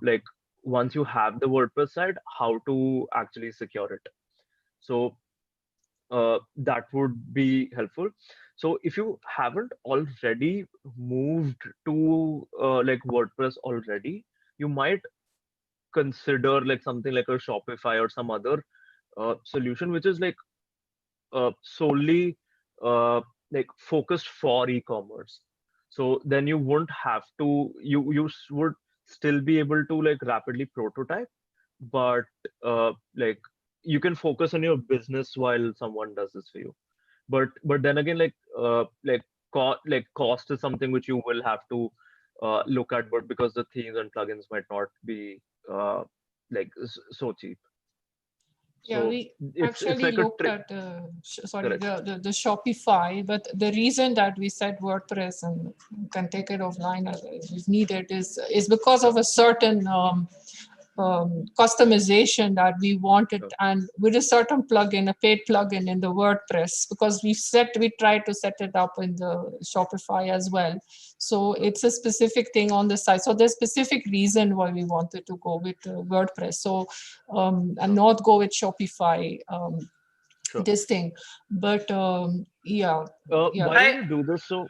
like, once you have the WordPress site, how to actually secure it. So that would be helpful. So if you haven't already moved to like WordPress already, you might consider like something like a Shopify or some other solution which is like solely like focused for e-commerce. So then you won't have to, would still be able to like rapidly prototype, but like you can focus on your business while someone does this for you. But then again, like cost is something which you will have to look at, but because the themes and plugins might not be uh, like so cheap. Yeah, So we it's actually like a looked trick. at sorry, Correct. the Shopify, but the reason that we said WordPress and can take it offline if needed is because of Sure. a certain customization that we wanted, Sure. and with a certain plugin, a paid plugin in the WordPress, because we tried to set it up in the Shopify as well. So Sure. it's a specific thing on the site. So there's specific reason why we wanted to go with WordPress. So and Sure. not go with Shopify. Sure. This thing, but yeah, yeah. Why don't I we do this? So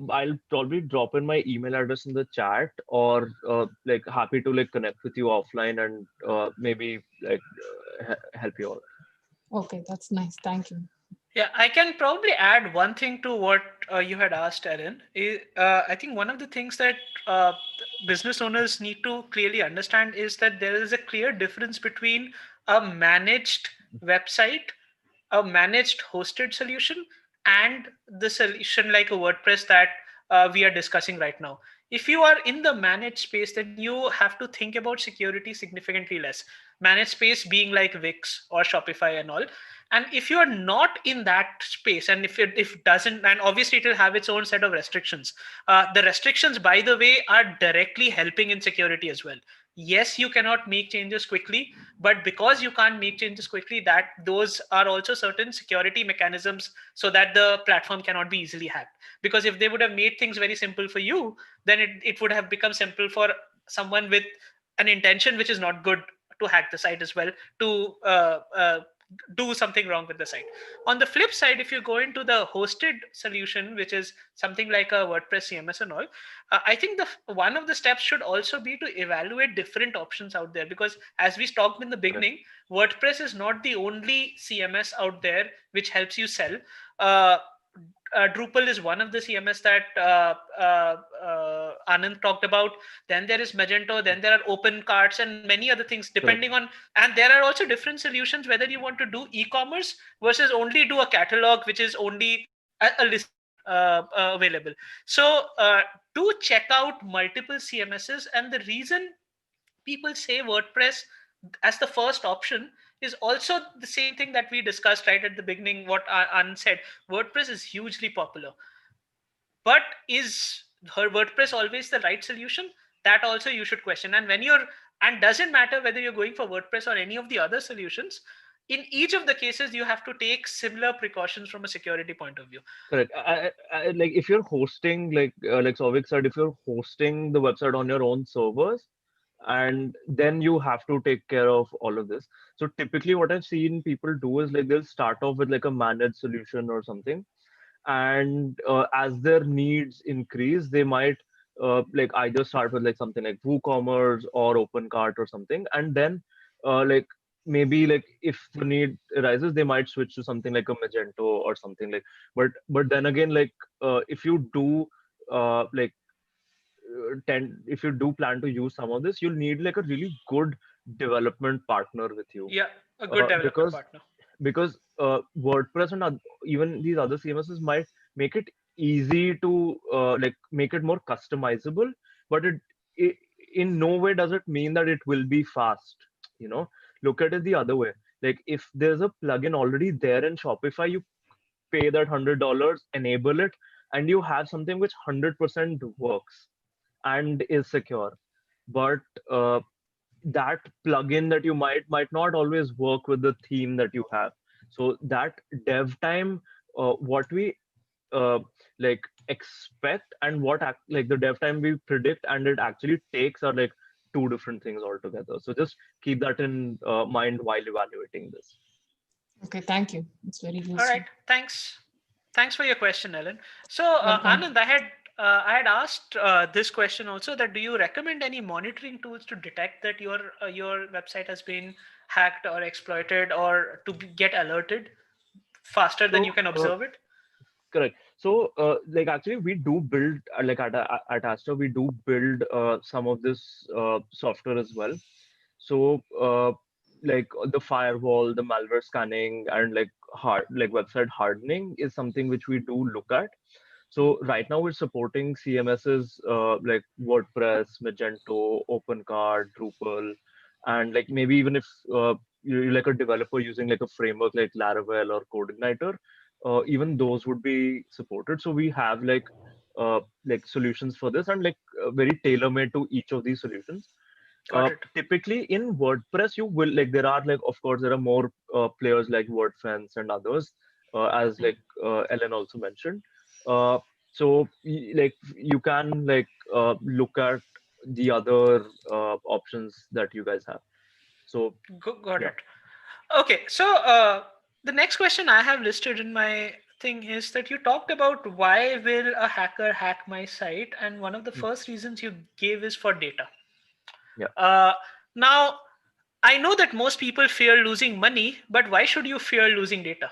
I'll probably drop in my email address in the chat, or like happy to like connect with you offline and maybe like help you out. Okay, that's nice. Thank you. Yeah, I can probably add one thing to what you had asked, Erin. I think one of the things that business owners need to clearly understand is that there is a clear difference between a managed website, a managed hosted solution, and the solution like a WordPress that we are discussing right now. If you are in the managed space, then you have to think about security significantly less. Managed space being like Wix or Shopify and all. And if you are not in that space, and if it doesn't, and obviously it will have its own set of restrictions. The restrictions, by the way, are directly helping in security as well. Yes, you cannot make changes quickly, but because you can't make changes quickly, that those are also certain security mechanisms so that the platform cannot be easily hacked. Because if they would have made things very simple for you, then it would have become simple for someone with an intention which is not good to hack the site as well, to do something wrong with the site. On the flip side, if you go into the hosted solution, which is something like a WordPress CMS and all, I think the one of the steps should also be to evaluate different options out there, because as we talked in the Correct. beginning, WordPress is not the only CMS out there which helps you sell. Uh, Drupal is one of the CMS that Anand talked about. Then there is Magento. Then there are open carts and many other things, depending Correct. on. And there are also different solutions whether you want to do e-commerce versus only do a catalog, which is only a listing available. So do check out multiple CMSs. And the reason people say WordPress as the first option is also the same thing that we discussed right at the beginning. What Anand said, WordPress is hugely popular, but is her WordPress always the right solution? that also you should question. And doesn't matter whether you're going for WordPress or any of the other solutions, in each of the cases you have to take similar precautions from a security point of view. Correct. Like if you're hosting, like Souvik said, if you're hosting the website on your own servers, and then you have to take care of all of this. So typically, what I've seen people do is like they'll start off with like a managed solution or something, and as their needs increase, they might like either start with like something like WooCommerce or OpenCart or something, and then like maybe like if the need arises, they might switch to something like a Magento or something like. But then again, like if you do like tend if you do plan to use some of this, you'll need like a really good development partner with you, Yeah, a good development because partner. WordPress and even these other CMSs might make it easy to like make it more customizable, but it in no way does it mean that it will be fast. You know, look at it the other way. Like if there's a plugin already there in Shopify, you pay that $100, enable it, and you have something which 100% works and is secure. But that plugin that you might not always work with the theme that you have. So that dev time, what we uh, like expect and like the dev time we predict and it actually takes are like two different things altogether. So just keep that in mind while evaluating this. Okay, thank you. It's very All useful. right, thanks for your question, Ellen. So Welcome. Anand, I had asked this question also, that do you recommend any monitoring tools to detect that your website has been hacked or exploited, or to get alerted faster than you So can observe it? correct. So, like actually, we do build like at Astra, we do build some of this software as well. So, like the firewall, the malware scanning, and like website hardening is something which we do look at. So right now we're supporting CMSs like WordPress, Magento, OpenCart, Drupal, and like maybe even if you're like a developer using like a framework like Laravel or CodeIgniter, even those would be supported. So we have like solutions for this and like very tailor-made to each of these solutions. Got it. Typically in WordPress, you will like there are like of course there are more players like WordFence and others, as like Ellen also mentioned. Uh, so like you can like look at the other options that you guys have. So Got yeah. it. Okay, so the next question I have listed in my thing is that you talked about why will a hacker hack my site, and one of the Mm. first reasons you gave is for data. Yeah. Uh, Now, I know that most people fear losing money, but why should you fear losing data?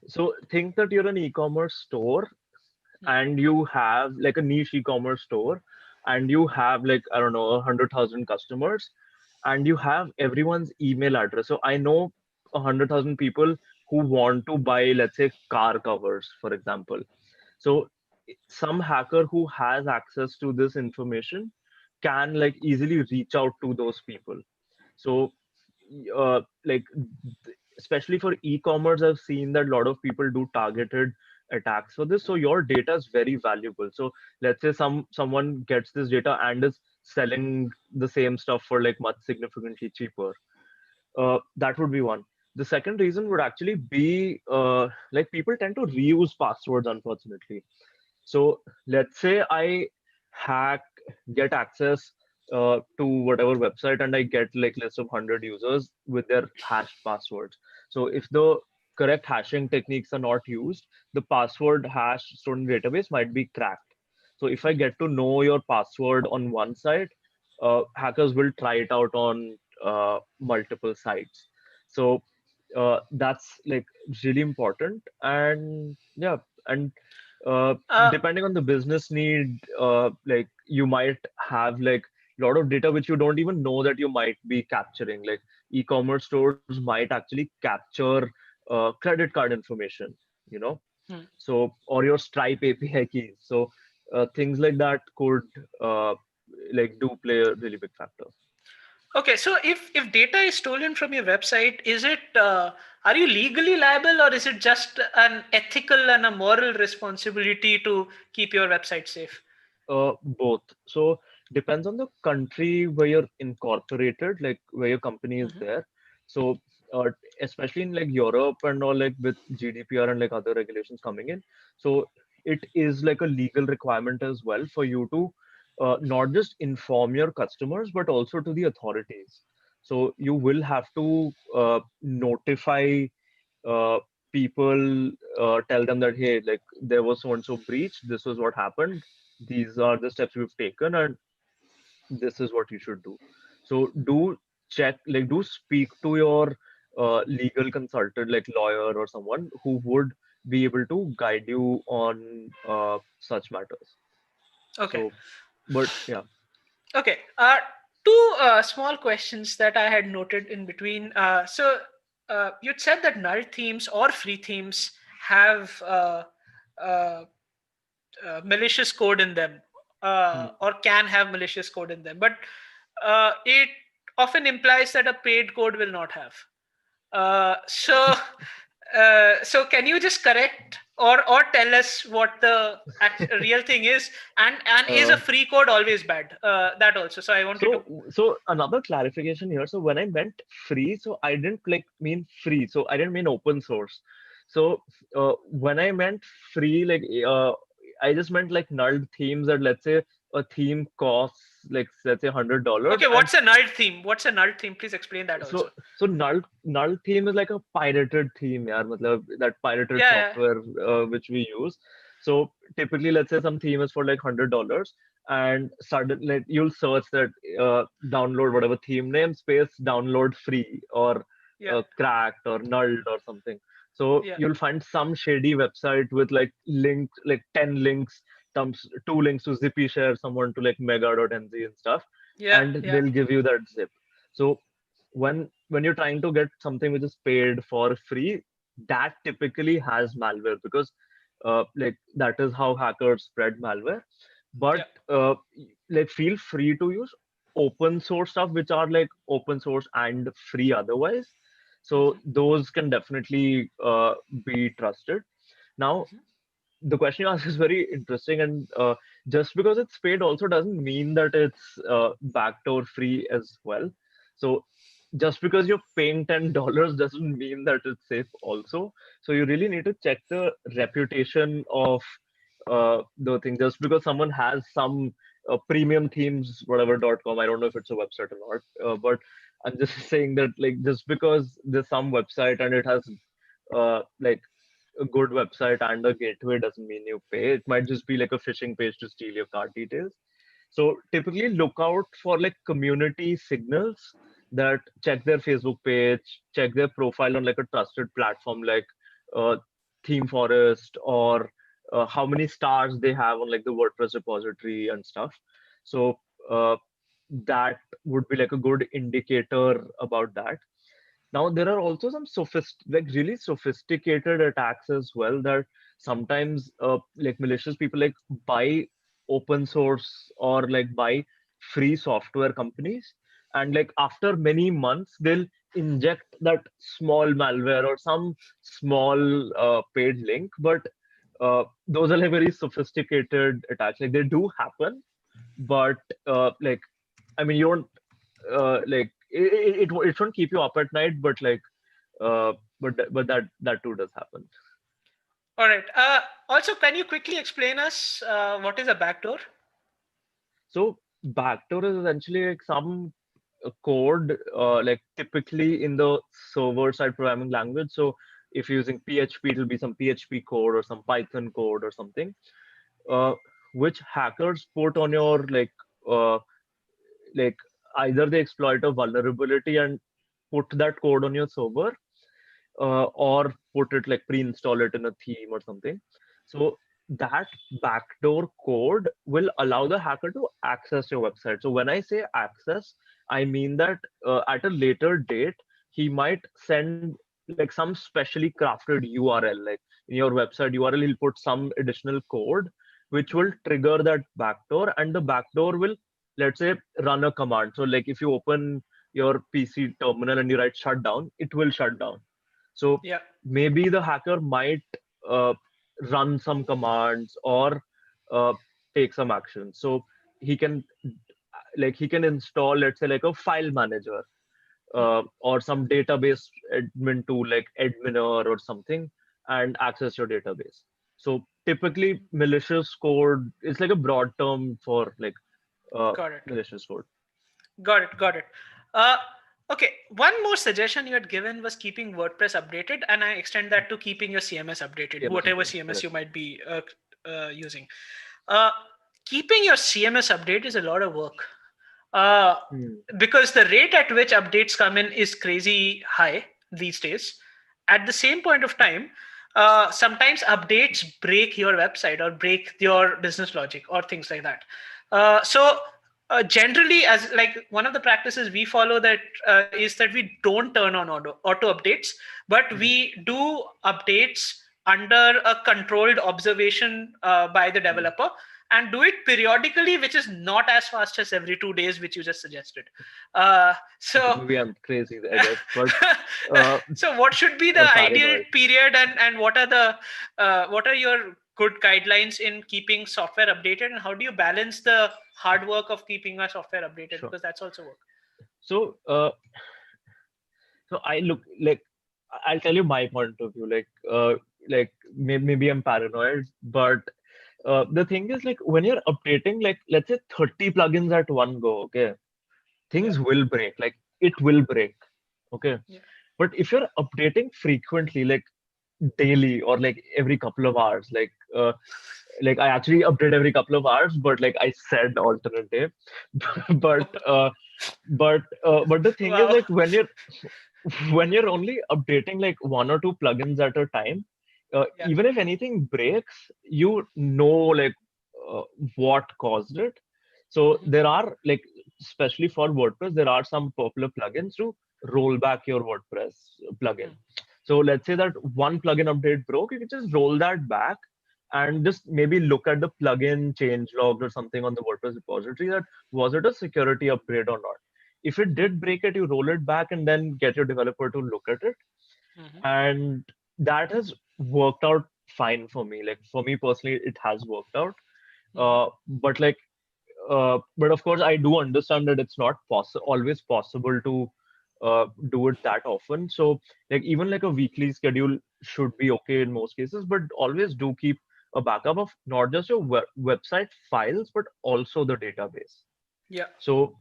So think that you're an e-commerce store Hmm. and you have like a niche e-commerce store and you have like I don't know 100,000 customers and you have everyone's email address. So I know 100,000 people who want to buy, let's say, car covers, for example. So some hacker who has access to this information can like easily reach out to those people. So like especially for e-commerce, I've seen that a lot of people do targeted attacks for this. So your data is very valuable. So let's say someone gets this data and is selling the same stuff for like much significantly cheaper. That would be one. The second reason would actually be like people tend to reuse passwords, unfortunately. So let's say I hack, get access to whatever website, and I get like list of 100 users with their hashed passwords. So if the correct hashing techniques are not used, the password hash stored in database might be cracked. So if I get to know your password on one site, hackers will try it out on multiple sites. So that's like really important. And yeah, and uh, Uh, depending on the business need, like you might have like a lot of data which you don't even know that you might be capturing. Like e-commerce stores might actually capture credit card information, you know, hmm. so or your Stripe API keys. So things like that could like do play a really big factor. Okay, so if data is stolen from your website, is it are you legally liable, or is it just an ethical and a moral responsibility to keep your website safe? Both. So depends on the country where you're incorporated, like where your company is Hmm. there. So uh, especially in like Europe and all, like with GDPR and like other regulations coming in. So it is like a legal requirement as well for you to not just inform your customers, but also to the authorities. So you will have to notify uh, people, tell them that, hey, like there was so and so breach, this was what happened, these are the steps we've taken, and this is what you should do. So do check, like do speak to your legal consultant, like lawyer or someone who would be able to guide you on such matters. Okay. So, but yeah. Okay. Two small questions that I had noted in between. You'd said that null themes or free themes have uh, malicious code in them, Hmm. or can have malicious code in them, but it often implies that a paid code will not have. Uh, so, so can you just correct or tell us what the real thing is, and is a Uh, free code always bad? That also. So I wanted to. so another clarification here. So when I meant free, so I didn't like mean free. So I didn't mean open source. So when I meant free, like I just meant like null themes that, let's say a theme costs like, let's say $100, Okay, and what's a null theme? What's a null theme? Please explain that so also. null theme is like a pirated theme, yeah, matlab, that pirated Yeah, yeah, software which we use. So typically, let's say some theme is for like $100, and suddenly like, you'll search that download whatever theme name space download free or yeah, cracked or nulled or something. So yeah, you'll find some shady website with like links, like 10 links, two links to Zippy share, someone to like mega.nz and stuff, yeah, and yeah. they'll give you that zip. So when you're trying to get something which is paid for free, that typically has malware, because like that is how hackers spread malware. But Yeah. like feel free to use open source stuff which are like open source and free otherwise. So Hmm. those can definitely be trusted. Now Hmm. the question you ask is very interesting, and just because it's paid also doesn't mean that it's backdoor free as well. So just because you're paying $10 doesn't mean that it's safe also. So you really need to check the reputation of the thing. Just because someone has some premium themes whatever.com, I don't know if it's a website or not, but I'm just saying that, like, just because there's some website and it has like a good website and a gateway doesn't mean you pay. It might just be like a phishing page to steal your card details. So typically look out for like community signals, that check their Facebook page, check their profile on like a trusted platform like uh, Theme Forest, or how many stars they have on like the WordPress repository and stuff. So uh, that would be like a good indicator about that. Now there are also some like really sophisticated attacks as well, that sometimes like malicious people like buy open source or like buy free software companies, and like after many months they'll inject that small malware or some small paid link. But those are like very sophisticated attacks. Like they do happen, but like I mean you don't like it shouldn't keep you up at night, but like uh, but that too does happen. All right. Also, can you quickly explain us what is a backdoor? So backdoor is essentially like some code, like typically in the server side programming language. So if you're using PHP, it'll be some PHP code or some Python code or something, uh, which hackers put on your uh, like either they exploit a vulnerability and put that code on your server, or put it like pre-install it in a theme or something. So that backdoor code will allow the hacker to access your website. So when I say access, I mean that at a later date, he might send like some specially crafted URL, like in your website URL, he'll put some additional code which will trigger that backdoor, and the backdoor will, let's say, run a command. So like if you open your PC terminal and you write shutdown, it will shut down. So Yeah. maybe the hacker might uh, run some commands, or uh, take some action. So he can he can install, let's say, like a file manager, or some database admin tool like Adminer or something, and access your database. So typically malicious code is like a broad term for like Got it. malicious code. Got it. Got it. Uh, okay. One more suggestion you had given was keeping WordPress updated, and I extend that to keeping your CMS updated, CMS whatever updated, CMS you correct. might be using. Uh, Keeping your CMS update is a lot of work, uh, Hmm. because the rate at which updates come in is crazy high these days. At the same point of time, sometimes updates break your website or break your business logic or things like that. So generally, as like one of the practices we follow that is that we don't turn on auto updates, but Hmm. we do updates under a controlled observation by the Hmm. developer, and do it periodically, which is not as fast as every 2 days, which you just suggested. Okay, So maybe I'm crazy, I guess, but uh, so what should be the I'm ideal paranoid. period, and what are your good guidelines in keeping software updated, and how do you balance the hard work of keeping a software updated, Sure. because that's also work. So, so I look like I'll tell you my point of view. Maybe I'm paranoid, but the thing is, like, when you're updating, like, let's say 30 plugins at one go, okay, Yeah. things will break. Like, it will break, okay. Yeah. But if you're updating frequently, like daily or like every couple of hours, like I actually update every couple of hours, but like I said alternate day. but but the thing is, Wow. like, when you're only updating like one or two plugins at a time, Yeah. even if anything breaks, you know, like, uh, what caused it. So Mhm. there are, like, especially for WordPress, there are some popular plugins to roll back your WordPress plugin. Mm. So let's say that one plugin update broke, you can just roll that back and just maybe look at the plugin change logs or something on the WordPress repository, that was it a security upgrade or not. If it did break it, you roll it back and then get your developer to look at it. Mhm. And that has worked out fine for me. Like, for me personally, it has worked out. Mhm. But of course, I do understand that it's not always possible to do it that often. So, like, even like a weekly schedule should be okay in most cases, but always do keep a backup of not just your website files, but also the database. Yeah. So,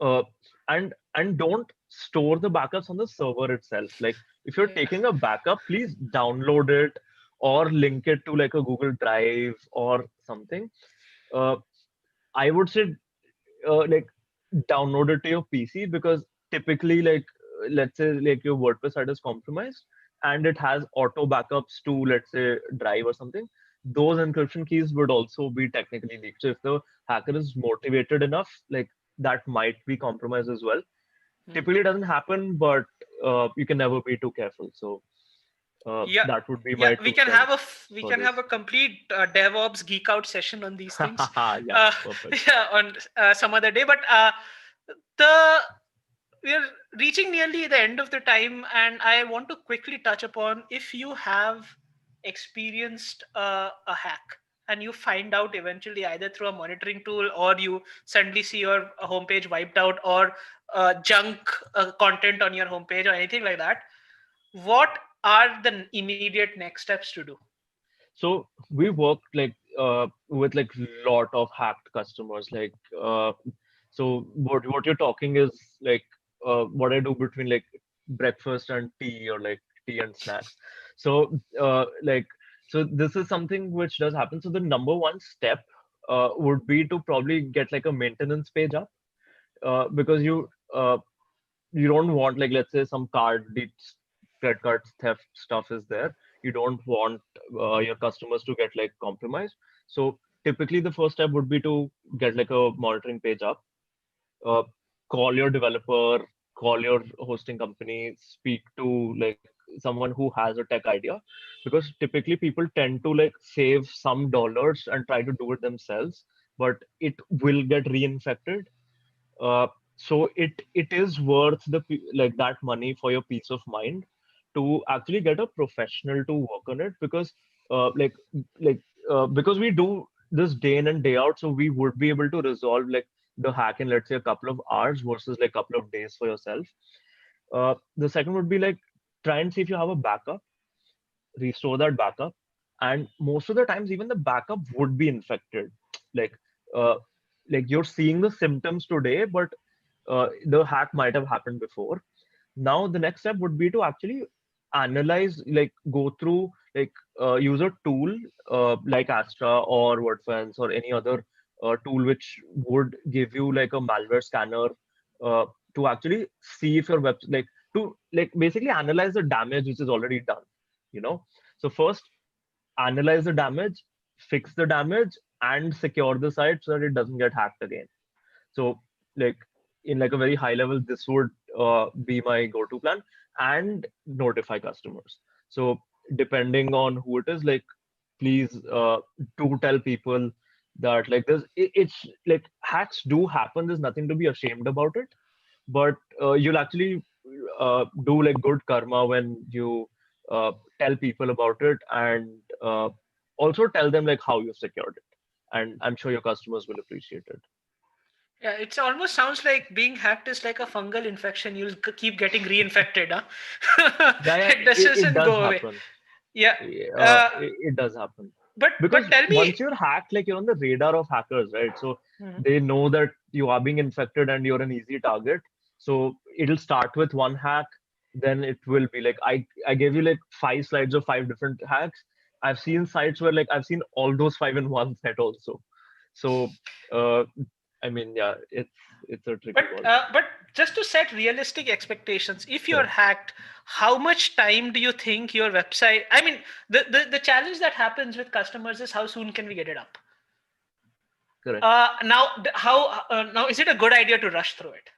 uh, and don't store the backups on the server itself. Like, if you're Yeah. taking a backup, please download it or link it to like a Google Drive or something. Uh, I would say, like, download it to your PC, because typically, like, let's say like your WordPress site is compromised and it has auto backups to, let's say, Drive or something. Those encryption keys would also be technically leaked. So if the hacker is motivated enough, like, that might be compromised as well. Mhm. Typically, it doesn't happen, but you can never be too careful. So Yeah. that would be Yeah, my we two can have cents we for can have this. a complete DevOps geek out session on these things, Yeah, uh, perfect. yeah, on some other day. But the we're reaching nearly the end of the time, and I want to quickly touch upon, if you have experienced a hack and you find out eventually either through a monitoring tool, or you suddenly see your homepage wiped out, or junk content on your homepage or anything like that, what are the immediate next steps to do? So we worked like with like lot of hacked customers. Like, so what you're talking is like what I do between like breakfast and tea, or like tea and snacks. So so this is something which does happen. So the number one step would be to probably get like a maintenance page up, because you don't want, like, let's say some credit card theft stuff is there. You don't want your customers to get like compromised. So typically the first step would be to get like a monitoring page up, uh, call your developer, call your hosting company, speak to like someone who has a tech idea, because typically people tend to like save some dollars and try to do it themselves, but it will get reinfected. uh, so it is worth like that money for your peace of mind to actually get a professional to work on it, because uh, like like because we do this day in and day out. So we would be able to resolve like the hack in, let's say, a couple of hours versus like a couple of days for yourself. The second would be like try and see if you have a backup, restore that backup, and most of the times even the backup would be infected. Like uh, like you're seeing the symptoms today, but the hack might have happened before. Now the next step would be to actually analyze, like go through, like use a tool like Astra or WordFence or any other tool which would give you like a malware scanner uh, to actually see if your web, like to like basically analyze the damage which is already done. You know, so first analyze the damage, fix the damage, and secure the site so that it doesn't get hacked again. So like in like a very high level, this would be my go-to plan, and notify customers. So depending on who it is, like please do tell people that like it's like hacks do happen. There's nothing to be ashamed about it, but you'll actually do like good karma when you uh, tell people about it, and also tell them like how you've secured it. And I'm sure your customers will appreciate it. Yeah, it almost sounds like being hacked is like a fungal infection. You'll keep getting reinfected, huh? Yeah, yeah, It just it doesn't does go away. happen. Yeah. Uh, It does happen but because tell once me. you're hacked, like you're on the radar of hackers, right? So Mhm. they know that you are being infected and you're an easy target. So it'll start with one hack, then it will be like I gave you like 5 slides of 5 different hacks. I've seen sites where like I've seen all those five in one set also. So uh, I mean, yeah, it's a tricky ball. But just to set realistic expectations, if you're Correct, hacked, how much time do you think your website? I mean, the challenge that happens with customers is how soon can we get it up? correct. Now is it a good idea to rush through it?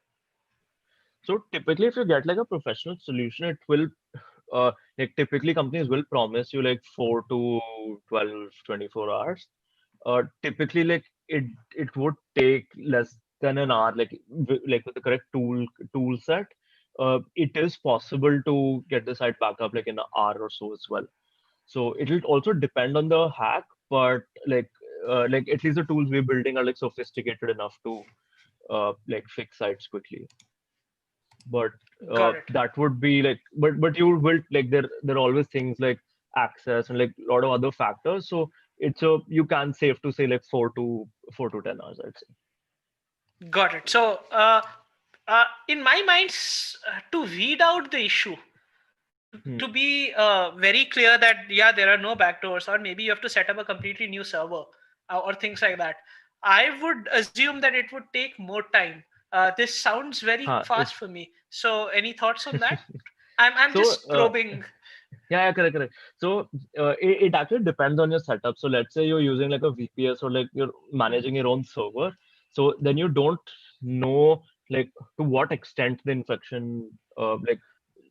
So typically, if you get like a professional solution, it will like typically companies will promise you like 4 to 12, 24 hours. Typically, like it would take less than an hour, like like with the correct tool set. It is possible to get the site back up like in an hour or so as well. So it'll also depend on the hack, but like at least the tools we're building are like sophisticated enough to like fix sites quickly. But Got it. that would be like, but you will like there are always things like access and like a lot of other factors. So it's a you can safe to say like 4 to 10 hours, I'd say. Got it. So, in my mind, to weed out the issue, to Hmm. be very clear that yeah, there are no backdoors, or maybe you have to set up a completely new server or things like that. I would assume that it would take more time. This sounds very It fast for me. So, any thoughts on that? I'm so just probing. yeah, correct, correct. So it actually depends on your setup. So let's say you're using like a VPS or like you're managing your own server. So then you don't know like to what extent the infection like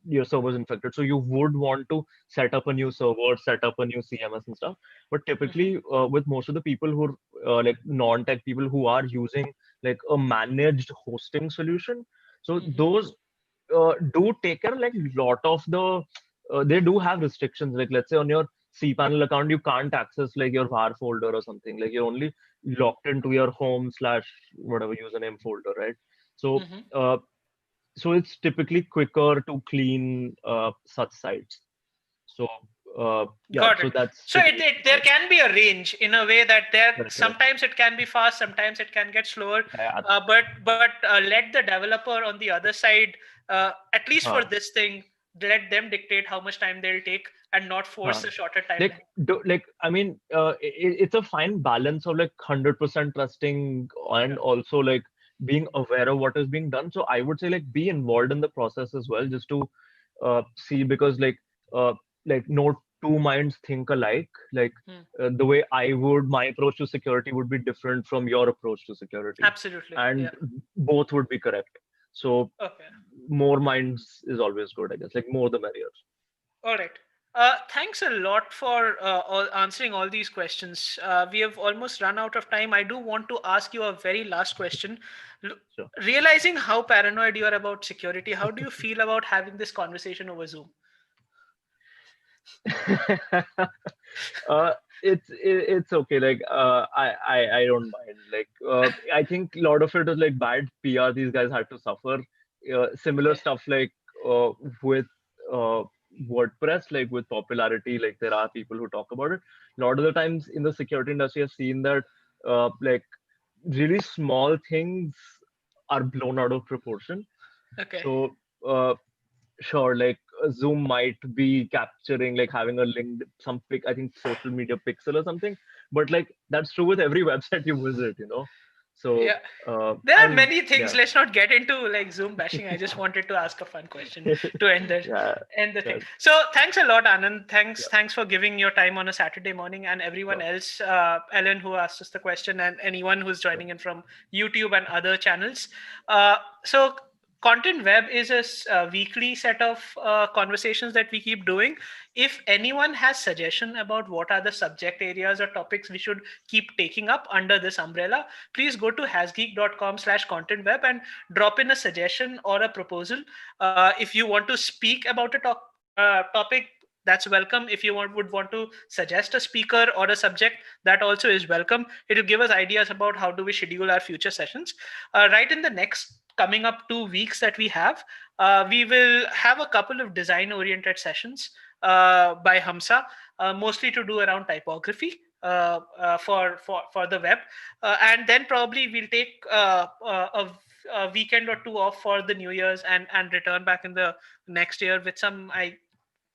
your server's infected. So you would want to set up a new server, set up a new CMS and stuff. But Mhm, typically, with most of the people who are like non-tech people who are using like a managed hosting solution, so mhm, those do take care like lot of the they do have restrictions. Like let's say on your cPanel account, you can't access like your var folder or something. Like you're only locked into your home slash whatever username folder, right? So mhm. so it's typically quicker to clean such sites. So yeah, Got it. so that's So typically there quicker. can be a range in a way that there Correct, correct. sometimes it can be fast, sometimes it can get slower. Yeah, But let the developer on the other side, at least for huh, this thing, let them dictate how much time they'll take and not force huh. a shorter Like timeline. like I mean, it's a fine balance of like 100% trusting Yeah. and also like being aware of what is being done. So I would say like be involved in the process as well, just to see, because uh, like no two minds think alike. Like Hmm. the way my approach to security would be different from your approach to security, Absolutely. and Yeah. both would be correct. So Okay. more minds is always good, I guess. Like more the merrier. All right. Thanks a lot for answering all these questions. We have almost run out of time. I do want to ask you a very last question. L- Sure. Realizing how paranoid you are about security, how do you feel about having this conversation over Zoom? It's okay. Like I don't mind. Like I think a lot of it is like bad PR these guys had to suffer. Similar Okay. stuff like with uh, WordPress, like with popularity, like there are people who talk about it. A lot of the times in the security industry, I've seen that like really small things are blown out of proportion. Okay. So sure, like Zoom might be capturing, like having a linked some pic, I think social media pixel or something, but like that's true with every website you visit, you know. So Yeah. There are and many things. yeah. Let's not get into like Zoom bashing. I just wanted to ask a fun question to Yeah, end the thing. sure. So thanks a lot, Anand. Yeah, Thanks for giving your time on a Saturday morning, and everyone sure, else, Ellen who asked us the question, and anyone who's sure. joining in from YouTube and other channels. So Content Web is a weekly set of conversations that we keep doing. If anyone has suggestion about what are the subject areas or topics we should keep taking up under this umbrella, please go to hasgeek.com/contentweb and drop in a suggestion or a proposal. If you want to speak about a topic, that's welcome. If you would want to suggest a speaker or a subject, that also is welcome. It'll give us ideas about how do we schedule our future sessions. Right in the next coming up 2 weeks that we have, we will have a couple of design oriented sessions by Hamsa, mostly to do around typography for the web, and then probably we'll take a weekend or two off for the New Year's and return back in the next year with some I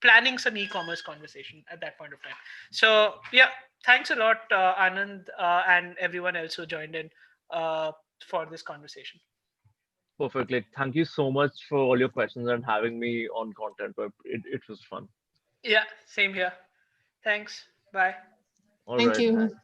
planning some e-commerce conversation at that point of time. So yeah, thanks a lot, Anand, and everyone else who joined in uh, for this conversation. Perfect. Like, thank you so much for all your questions and having me on Content Web. It was fun. Yeah, same here. Thanks. Bye. All Thank right. you.